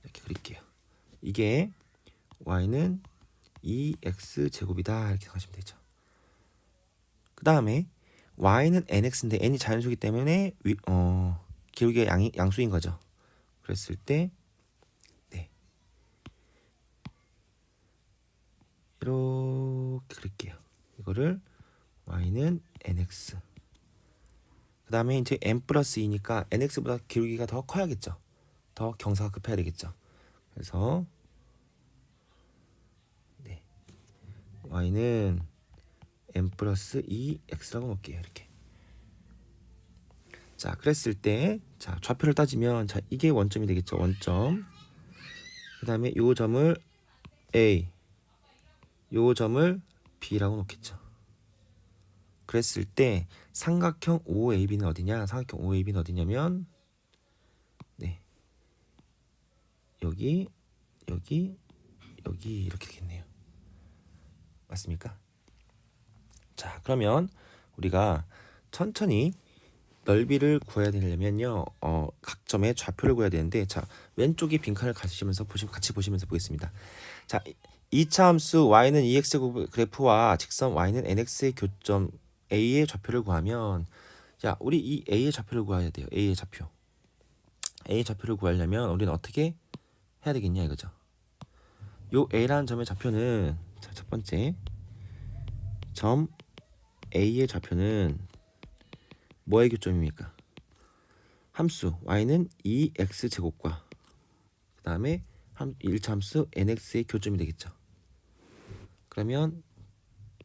이렇게 그릴게요. 이게 y는 2x 제곱이다 이렇게 생각하시면 되죠. 그 다음에 y는 nx인데 n이 자연수이기 때문에 기울기가 양수인 거죠. 그랬을 때 네, 이렇게 그릴게요. 이거를 y는 nx. 그 다음에 이제 n 플러스 2니까 nx보다 기울기가 더 커야겠죠. 더 경사가 급해야 되겠죠. 그래서 네, y는 n 플러스 2x라고 놓을게요. 이렇게. 자, 그랬을 때 자, 좌표를 따지면 자, 이게 원점이 되겠죠. 원점. 그 다음에 요 점을 A, 요 점을 B라고 놓겠죠. 그랬을 때 삼각형 OAB는 어디냐? 삼각형 OAB는 어디냐면 네, 여기 이렇게 되겠네요. 맞습니까? 자, 그러면 우리가 천천히 넓이를 구해야 되려면요, 각 점의 좌표를 구해야 되는데, 자, 왼쪽에 빈칸을 같이 보시면서 보겠습니다. 자, 이차 함수 y는 2x 그래프와 직선 y는 nx의 교점 a의 좌표를 구하면, 자, 우리 이 a의 좌표를 구해야 돼요. a의 좌표. a의 좌표를 구하려면 우리는 어떻게 해야 되겠냐 이거죠. 요 a라는 점의 좌표는 자, 첫 번째 점 a의 좌표는 뭐의 교점입니까? 함수 y는 2x 제곱과 그 다음에 1차 함수 nx의 교점이 되겠죠. 그러면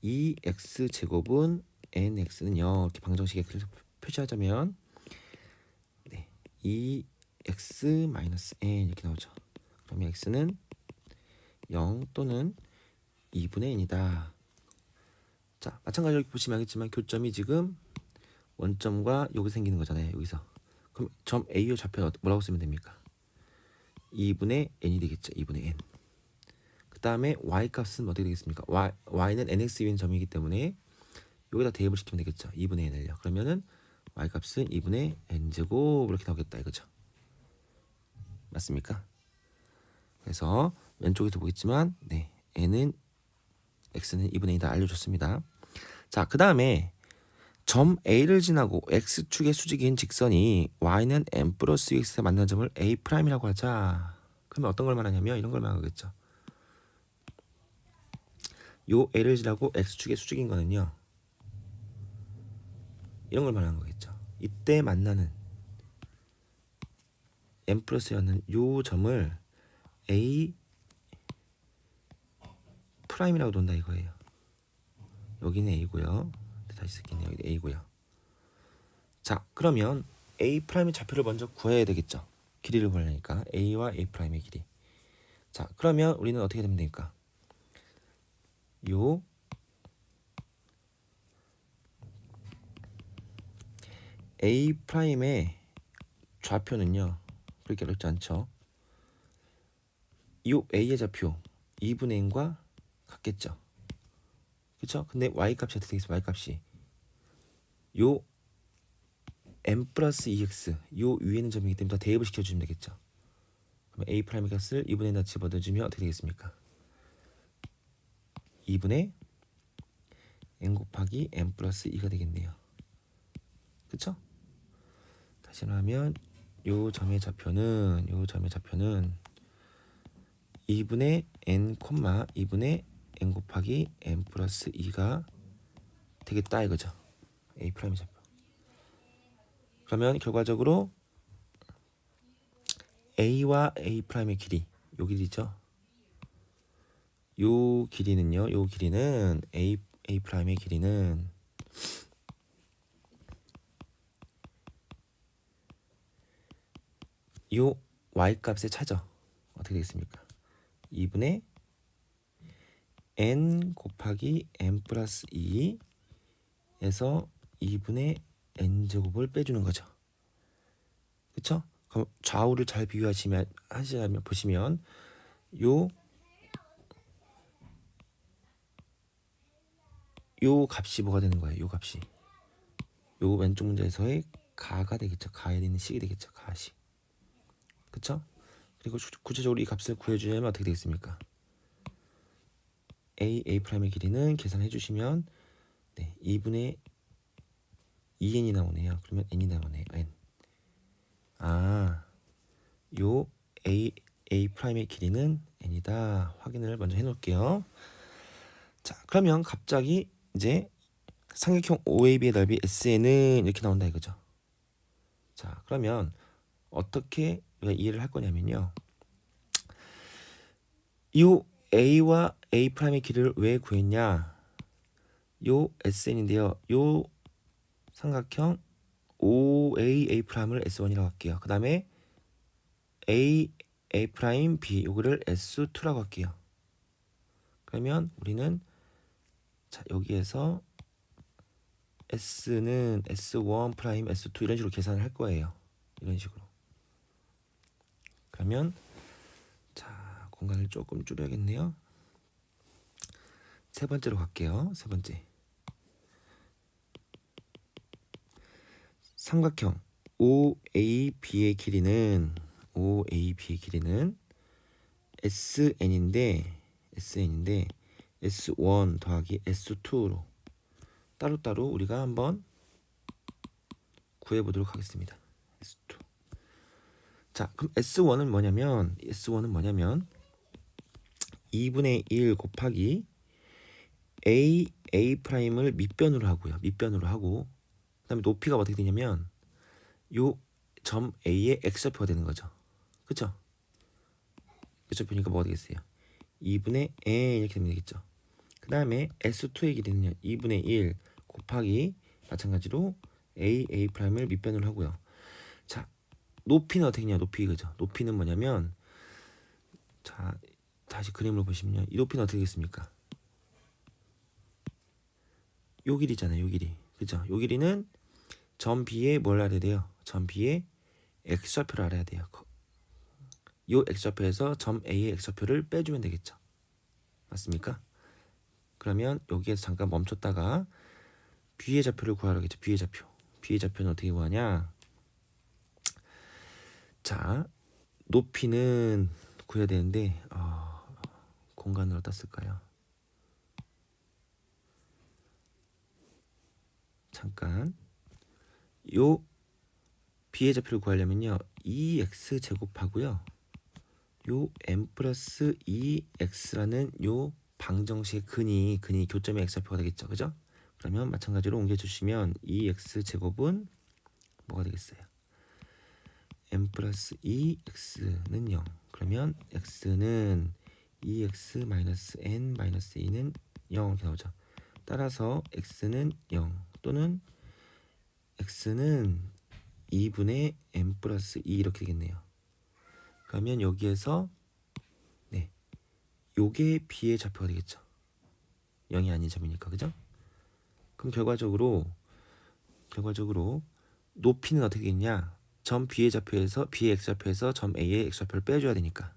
2x 제곱은 nx는 0 이렇게 방정식에 표시하자면 네, 2x 마이너스 n 이렇게 나오죠. 그러면 x는 0 또는 2분의 n이다. 자, 마찬가지로 보시면 알겠지만 교점이 지금 원점과 여기 생기는 거잖아요. 여기서. 그럼 점 A의 좌표는 뭐라고 쓰면 됩니까? 2분의 n이 되겠죠. 2분의 n. 그 다음에 y 값은 어떻게 되겠습니까? y는 nx 위인 점이기 때문에 여기다 대입을 시키면 되겠죠. 2분의 n을요. 그러면은 y 값은 2분의 n제곱 이렇게 나오겠다 이거죠. 맞습니까? 그래서 왼쪽에서 보겠지만 네, n은 x는 2분의 2다 알려줬습니다. 자, 그 다음에 점 A를 지나고 X축의 수직인 직선이 Y는 n 플러스 X에 만나는 점을 A'이라고 하자. 그러면 어떤 걸 말하냐면 이런 걸 말하겠죠. 요 A를 지나고 X축의 수직인 거는요, 이런 걸 말하는 거겠죠. 이때 만나는 n 플러스였는 요 점을 A 프라임이라고 논다 이거예요. 여기는 A고요. 다시 쓸게요. 여기 A고요. 자, 그러면 A 프라임의 좌표를 먼저 구해야 되겠죠. 길이를 구하려니까 A와 A 프라임의 길이. 자, 그러면 우리는 어떻게 되면 됩니까? 요 A 프라임의 좌표는요, 그렇게 어렵지 않죠. 요 A의 좌표 2분의 n과 같겠죠. 그렇죠? 근데 y 값이 어떻게 되겠어요? y 값이 요 n 플러스 2x 요 위에 있는 점이기 때문에 더 대입을 시켜주면 되겠죠. 그럼 a 프라임 값을 2분의 n에다 집어넣어주면 어떻게 되겠습니까? 2분의 n 곱하기 n 플러스 2가 되겠네요. 그쵸? 다시 하면 요 점의 좌표는 2분의 n, 2분의 n 곱하기 n 플러스 2가 되겠다 이거죠. a 프라임 좌표. 그러면 결과적으로 a와 a 프라임의 길이, 요 길이죠. 요 길이는요. 요 길이는 a 프라임의 길이는 요 y 값의 차죠. 어떻게 되겠습니까? 2분의 n 곱하기 n 플러스 2에서 2분의 n제곱을 빼주는 거죠. 그쵸? 그럼 좌우를 잘 비교하시면 보시면 요 값이 뭐가 되는 거예요? 요 값이 요 왼쪽 문제에서의 가가 되겠죠. 가에 있는 식이 되겠죠. 가식. 그쵸? 그리고 구체적으로 이 값을 구해주려면 어떻게 되겠습니까? a 프라임의 길이는 계산해 주시면 2분의 2n이 나오네요. 그러면 n이 나오네요. n. 요 a 프라임의 길이는 n이다. 확인을 먼저 해놓을게요. 자, 그러면 갑자기 이제 삼각형 OAB의 넓이 SN은 이렇게 나온다 이거죠. 자, 그러면 어떻게 이해를 할 거냐면요. 이 A와 A 프라임의 길이를 왜 구했냐? 요 SN인데요. 요 삼각형 OAA 프라임을 S1이라고 할게요. 그 다음에 A 프라임 B 요거를 S2라고 할게요. 그러면 우리는 자 여기에서 S는 S1 프라임 S2 이런 식으로 계산을 할 거예요. 이런 식으로. 그러면 자 공간을 조금 줄여야겠네요. 세 번째로 갈게요. 세 번째. 삼각형 OAB의 길이는 SN인데 S1 더하기 S2로 따로따로 우리가 한번 구해보도록 하겠습니다. S2. 자, 그럼 S1은 뭐냐면 2분의 1 곱하기 A 프라임을 밑변으로 하고요. 밑변으로 하고 그다음에 높이가 어떻게 되냐면 요 점 A의 x좌표가 되는 거죠. 그쵸? x좌표니까 뭐가 되겠어요? 2분의 n 이렇게 되면 되겠죠. 그 다음에 S2의 길이는요. 2분의 1 곱하기 마찬가지로 A 프라임을 밑변으로 하고요. 자, 높이는 어떻게 되냐? 높이 그죠? 높이는 뭐냐면 자, 다시 그림을 보시면요. 이 높이는 어떻게 되겠습니까? 요 길이잖아요. 요 길이. 그죠? 요 길이는 점 B에 뭘 알아야 돼요? 점 B의 x좌표를 알아야 돼요. 요 x좌표에서 점 A의 x좌표를 빼주면 되겠죠. 맞습니까? 그러면 여기에서 잠깐 멈췄다가 B의 좌표를 구하라겠죠. B의 좌표. B의 좌표는 어떻게 구하냐? 자, 높이는 구해야 되는데 공간을 어디다 쓸까요? 잠깐. 요 B의 좌표를 구하려면요. 2x 제곱하고요. 요 n 플러스 2x라는 요 방정식의 근이 교점의 x좌표가 되겠죠. 그죠? 그러면 마찬가지로 옮겨주시면 2x 제곱은 뭐가 되겠어요? n 플러스 2x는 0. 그러면 x는 2x 마이너스 n 마이너스 2는 0 이렇게 나오죠. 따라서 x는 0 또는 x는 2분의 n 플러스 2 이렇게 되겠네요. 그러면 여기에서 요게 B의 좌표가 되겠죠. 0이 아닌 점이니까. 그죠? 그럼 결과적으로 높이는 어떻게 되겠냐? 점 B의 좌표에서 B의 x좌표에서 점 A의 x좌표를 빼줘야 되니까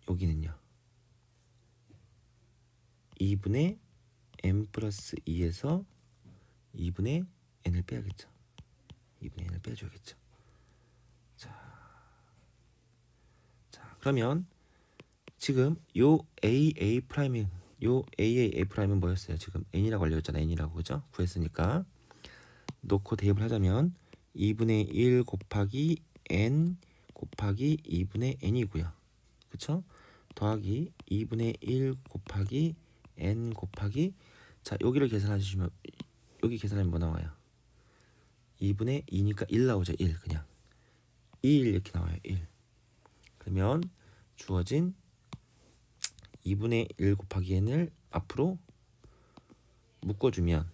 여기는요. 2분의 n 플러스 2에서 2분의 n을 빼야겠죠. 2분의 n을 빼줘야겠죠. 자, 그러면 지금 요 A 프라임은 뭐였어요? 지금 n이라고 알려줬잖아. n이라고. 그죠? 구했으니까 놓고 대입을 하자면 2분의 1 곱하기 n 곱하기 2분의 n이고요. 그쵸? 더하기 2분의 1 곱하기 n 곱하기 자 여기를 계산해 주시면 여기 계산하면 뭐 나와요? 2분의 2니까 1 나오죠. 1 그냥 1 이렇게 나와요. 1. 그러면 주어진 2분의 1 곱하기 n을 앞으로 묶어주면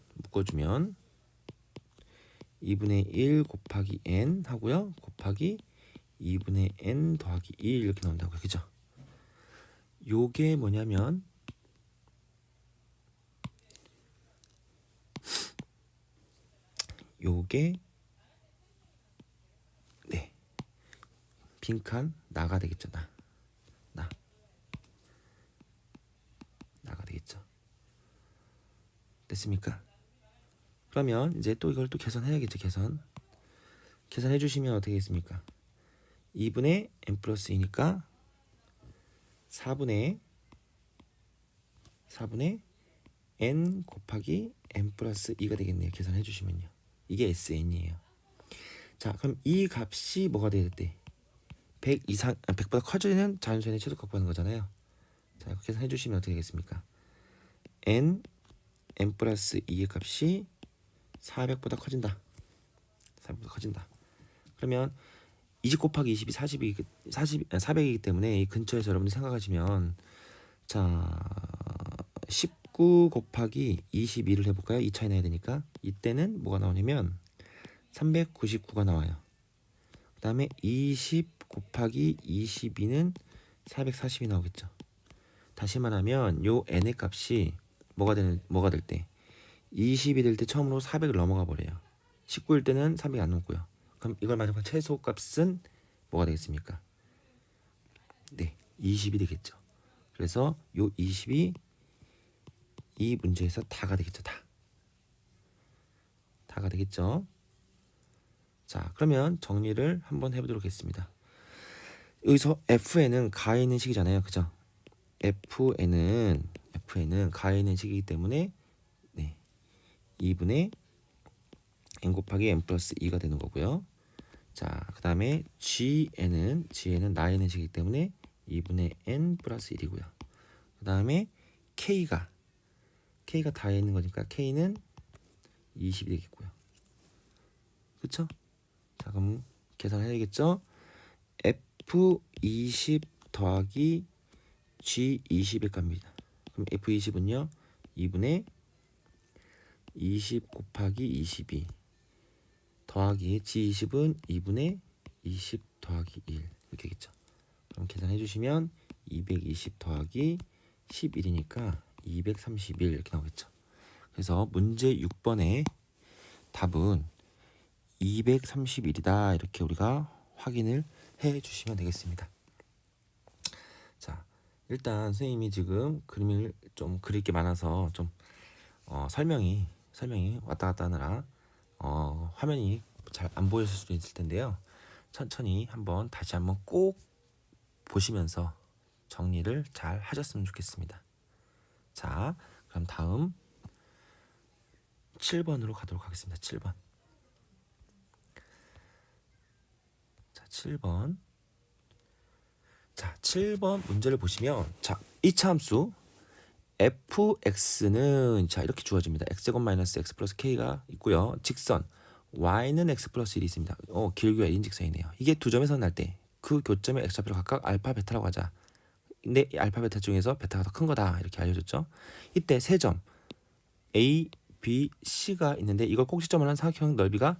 2분의 1 곱하기 n 하고요. 곱하기 2분의 n 더하기 1 이렇게 나온다고요. 그죠? 요게 뭐냐면 요게 네 빈칸 나가 되겠죠. 나가 되겠죠. 됐습니까? 그러면 이제 또 이걸 또 계산해야겠죠. 계산해 주시면 어떻게 되겠습니까? 2분의 n 플러스 2니까 4분의 n 곱하기 n 플러스 2가 되겠네요. 계산해 주시면요. 이게 SN이에요. 자, 그럼 이 값이 뭐가 돼야 돼? 100 이상, 100보다 커지는 자연수의 최소값 구하는 거잖아요. 자, 이렇게 계산해 주시면 어떻게 되겠습니까? n 플러스 2의 값이 400보다 커진다. 400보다 커진다. 그러면 20 곱하기 20이 400이기 때문에 이 근처에서 여러분들이 생각하시면 자 19 곱하기 22를 해볼까요? 2 차이 나야 되니까 이때는 뭐가 나오냐면 399가 나와요. 그 다음에 20 곱하기 22는 440이 나오겠죠. 다시 말하면 요 n의 값이 뭐가 될 때 20이 될 때 처음으로 400을 넘어가 버려요. 19일 때는 300이 안 넘고요. 그럼 이걸 마지막 최소값은 뭐가 되겠습니까? 네, 20이 되겠죠. 그래서 요 20이 이 문제에서 다가 되겠죠. 다가 되겠죠. 자, 그러면 정리를 한번 해보도록 하겠습니다. 여기서 fn은 가에 있는 식이잖아요. 그죠? fn은 가에 있는 식이기 때문에 네, 2분의 n 곱하기 n 플러스 2가 되는 거고요. 자, 그 다음에 gn은 나에 있는 식이기 때문에 2분의 n 플러스 1이고요. 그 다음에 k가 다에 있는 거니까 k는 20이 되겠고요. 그쵸? 자, 그럼 계산해야겠죠? F20 더하기 G20일 겁니다. 그럼 F20은요 2분의 20 곱하기 22 더하기 G20은 2분의 20 더하기 1 이렇게 되겠죠. 그럼 계산해 주시면 220 더하기 11이니까 231 이렇게 나오겠죠. 그래서 문제 6번의 답은 231이다 이렇게 우리가 확인을 해 주시면 되겠습니다. 자, 일단 선생님이 지금 그림을 좀 그릴 게 많아서 좀 설명이 왔다 갔다 하느라 화면이 잘 안 보였을 수도 있을 텐데요. 천천히 다시 한번 꼭 보시면서 정리를 잘 하셨으면 좋겠습니다. 자, 그럼 다음 7번으로 가도록 하겠습니다. 7번. 자, 7번. 자, 7번 문제를 보시면 자, 2차 함수 fx는 자, 이렇게 주어집니다. x제곱 마이너스 x 플러스 k가 있고요. 직선 y는 x 플러스 1이 있습니다. 길고요. 인직선이네요. 이게 두 점에서 날 때 그 교점의 x좌표를 각각 알파, 베타라고 하자. 근데 이 알파, 베타 중에서 베타가 더 큰 거다. 이렇게 알려줬죠. 이때 세 점 A, B, C가 있는데 이걸 꼭지점을 한 사각형 넓이가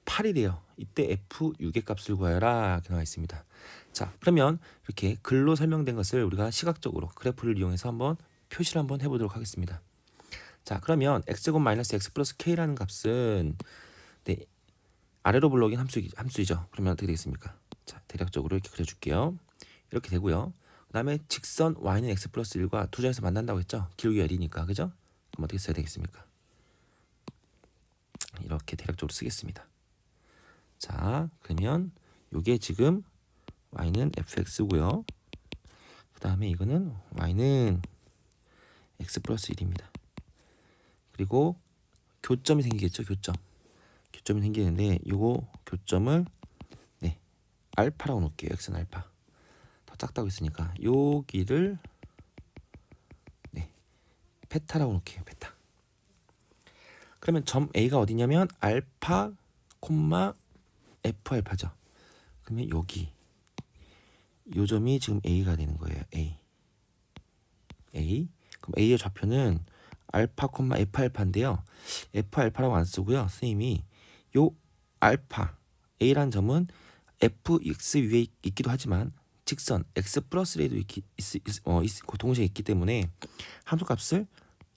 8이래요. 이때 F6의 값을 구하여라 이렇게 나와 있습니다. 자, 그러면 이렇게 글로 설명된 것을 우리가 시각적으로 그래프를 이용해서 한번 표시를 한번 해보도록 하겠습니다. 자, 그러면 x제곱 마이너스 x 플러스 k라는 값은 네, 아래로 불러오긴 함수이죠. 그러면 어떻게 되겠습니까? 자, 대략적으로 이렇게 그려줄게요. 이렇게 되고요. 그 다음에 직선 y는 x 플러스 1과 두 점에서 만난다고 했죠. 기울기 L이니까. 그죠? 그럼 어떻게 써야 되겠습니까? 이렇게 대략적으로 쓰겠습니다. 자, 그러면 요게 지금 y는 fx고요. 그 다음에 이거는 y는 x 플러스 1입니다. 그리고 교점이 생기겠죠. 교점이 생기는데 요거 교점을 네, 알파라고 놓을게요. x는 알파. 더 작다고 했으니까 여기를 네, 베타라고 놓을게요. 베타. 그러면 점 A가 어디냐면 알파, 콤마 F 알파죠. 그러면 여기 요 점이 지금 A가 되는 거예요. A. 그럼 A의 좌표는 알파, 콤마 F 알파인데요. F 알파라고 안 쓰고요. 선생님이 요 알파 A라는 점은 fx 위에 있기도 하지만 직선 x 플러스에도 동시에 있기 때문에 함수값을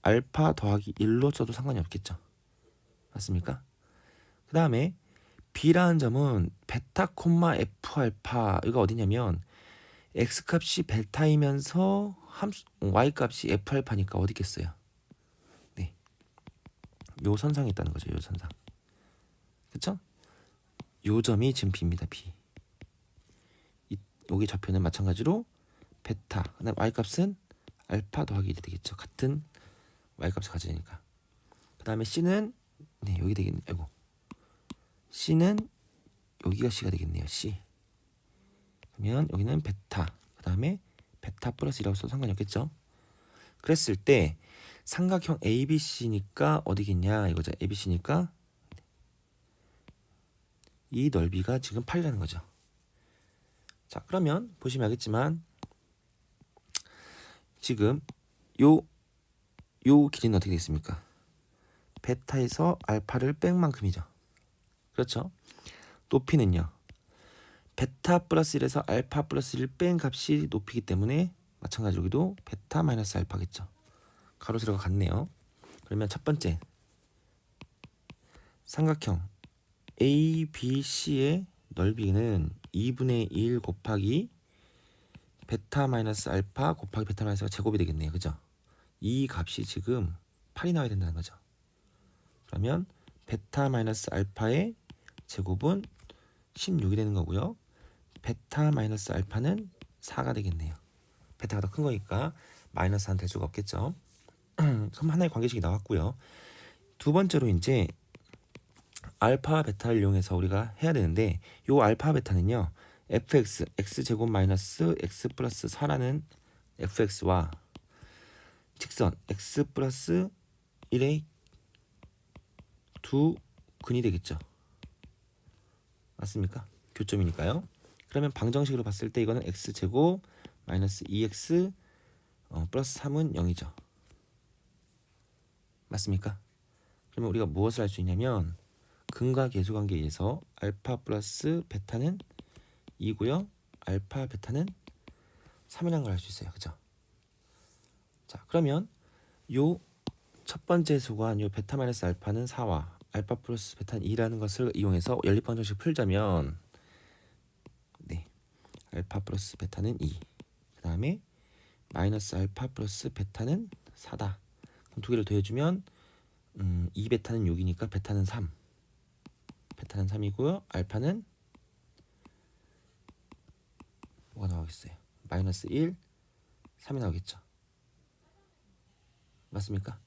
알파 더하기 1로 써도 상관이 없겠죠. 맞습니까? 그 다음에 b라는 점은 베타 콤마 f 알파 이거 어디냐면 x 값이 베타이면서 y 값이 f 알파니까 어디 있겠어요? 네, 요 선상에 있다는 거죠. 요 선상. 그쵸? 요 점이 지금 b입니다. b. 여기 좌표는 마찬가지로 베타, 그다음 y 값은 알파 더하기 1이 되겠죠. 같은 y 값을 가지니까. 그다음에 c는 네, 여기 되겠네요. 아이고. c는 여기가 c가 되겠네요. c. 그러면 여기는 베타, 그다음에 베타 플러스 1이라고 써도 상관이 없겠죠. 그랬을 때 삼각형 ABC니까 어디겠냐 이거죠. ABC니까 이 넓이가 지금 8이라는 거죠. 자, 그러면 보시면 알겠지만 지금 요 길이는 어떻게 되겠습니까? 베타에서 알파를 뺀 만큼이죠. 그렇죠? 높이는요. 베타 플러스 1에서 알파 플러스 1을 뺀 값이 높이기 때문에 마찬가지로 여기도 베타 마이너스 알파겠죠. 가로 세로가 같네요. 그러면 첫 번째 삼각형 ABC의 넓이는 2분의 1 곱하기 베타 마이너스 알파 곱하기 베타 마이너스가 제곱이 되겠네요. 그죠? 이 값이 지금 8이 나와야 된다는 거죠. 그러면 베타 마이너스 알파의 제곱은 16이 되는 거고요. 베타 마이너스 알파는 4가 되겠네요. 베타가 더 큰 거니까 마이너스 1 될 수가 없겠죠. 그럼 하나의 관계식이 나왔고요. 두 번째로 이제 알파 베타를 이용해서 우리가 해야 되는데 요 알파 베타는요. fx, x제곱 마이너스 x 플러스 4라는 fx와 직선 x 플러스 1의 두 근이 되겠죠. 맞습니까? 교점이니까요. 그러면 방정식으로 봤을 때 이거는 x제곱 마이너스 2x 플러스 3은 0이죠. 맞습니까? 그러면 우리가 무엇을 할 수 있냐면 근과 계수 관계에 의해서 알파 플러스 베타는 2고요. 알파 베타는 3이라는 걸 알 수 있어요. 그죠? 자, 그러면 요 첫 번째 수관 요 베타 마이너스 알파는 4와 알파 플러스 베타는 2라는 것을 이용해서 연립방정식 풀자면 네, 알파 플러스 베타는 2, 그 다음에 마이너스 알파 플러스 베타는 4다. 그럼 두 개를 더해주면 2베타는 6이니까 베타는 3, 베타는 3이고요. 알파는 뭐가 나오겠어요? 마이너스 1, 3이 나오겠죠. 맞습니까?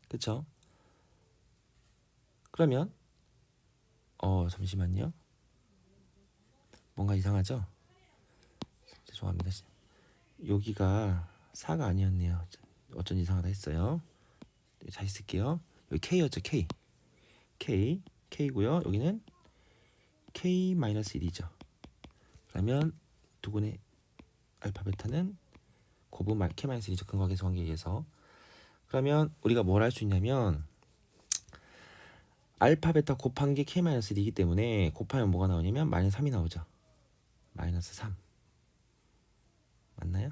그쵸? 그러면 잠시만요. 뭔가 이상하죠? 죄송합니다. 여기가 4가 아니었네요. 어쩐지 이상하다 했어요. 다시 쓸게요. 여기 K였죠. K고요. 여기는 K-1이죠. 그러면 두근의 알파 베타는 곱은 K-1이죠. 근과 계수 관계에 의해서. 그러면 우리가 뭘 할 수 있냐면 알파 베타 곱한 게 K-1이기 때문에 곱하면 뭐가 나오냐면 마이너스 3이 나오죠. 마이너스 3 맞나요?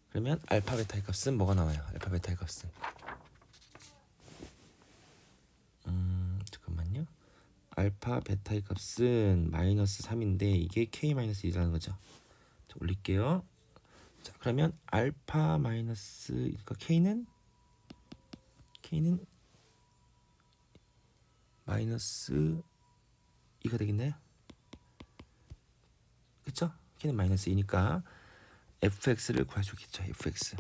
그러면 알파 베타의 값은 뭐가 나와요? 알파 베타의 값은 잠깐만요. 알파 베타의 값은 마이너스 3인데 이게 K-1이라는 거죠. 자, 올릴게요. 자, 그러면 알파 마이너스 그러니까 K는 마이너스 2가 되겠나요? 그쵸? K는 마이너스 2니까 fx를 구할 수 있겠죠. fx.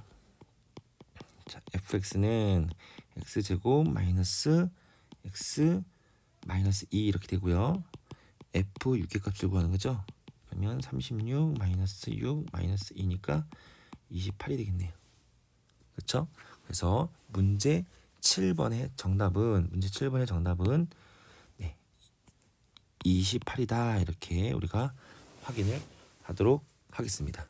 자, fx는 x제곱 마이너스 x 마이너스 2 이렇게 되고요. f 6의 값을 구하는 거죠. 그러면 36 마이너스 6 마이너스 2니까 28이 되겠네요. 그렇죠? 그래서 문제 7번의 정답은 문제 7번의 정답은 네, 28이다 이렇게 우리가 확인을 하도록 하겠습니다.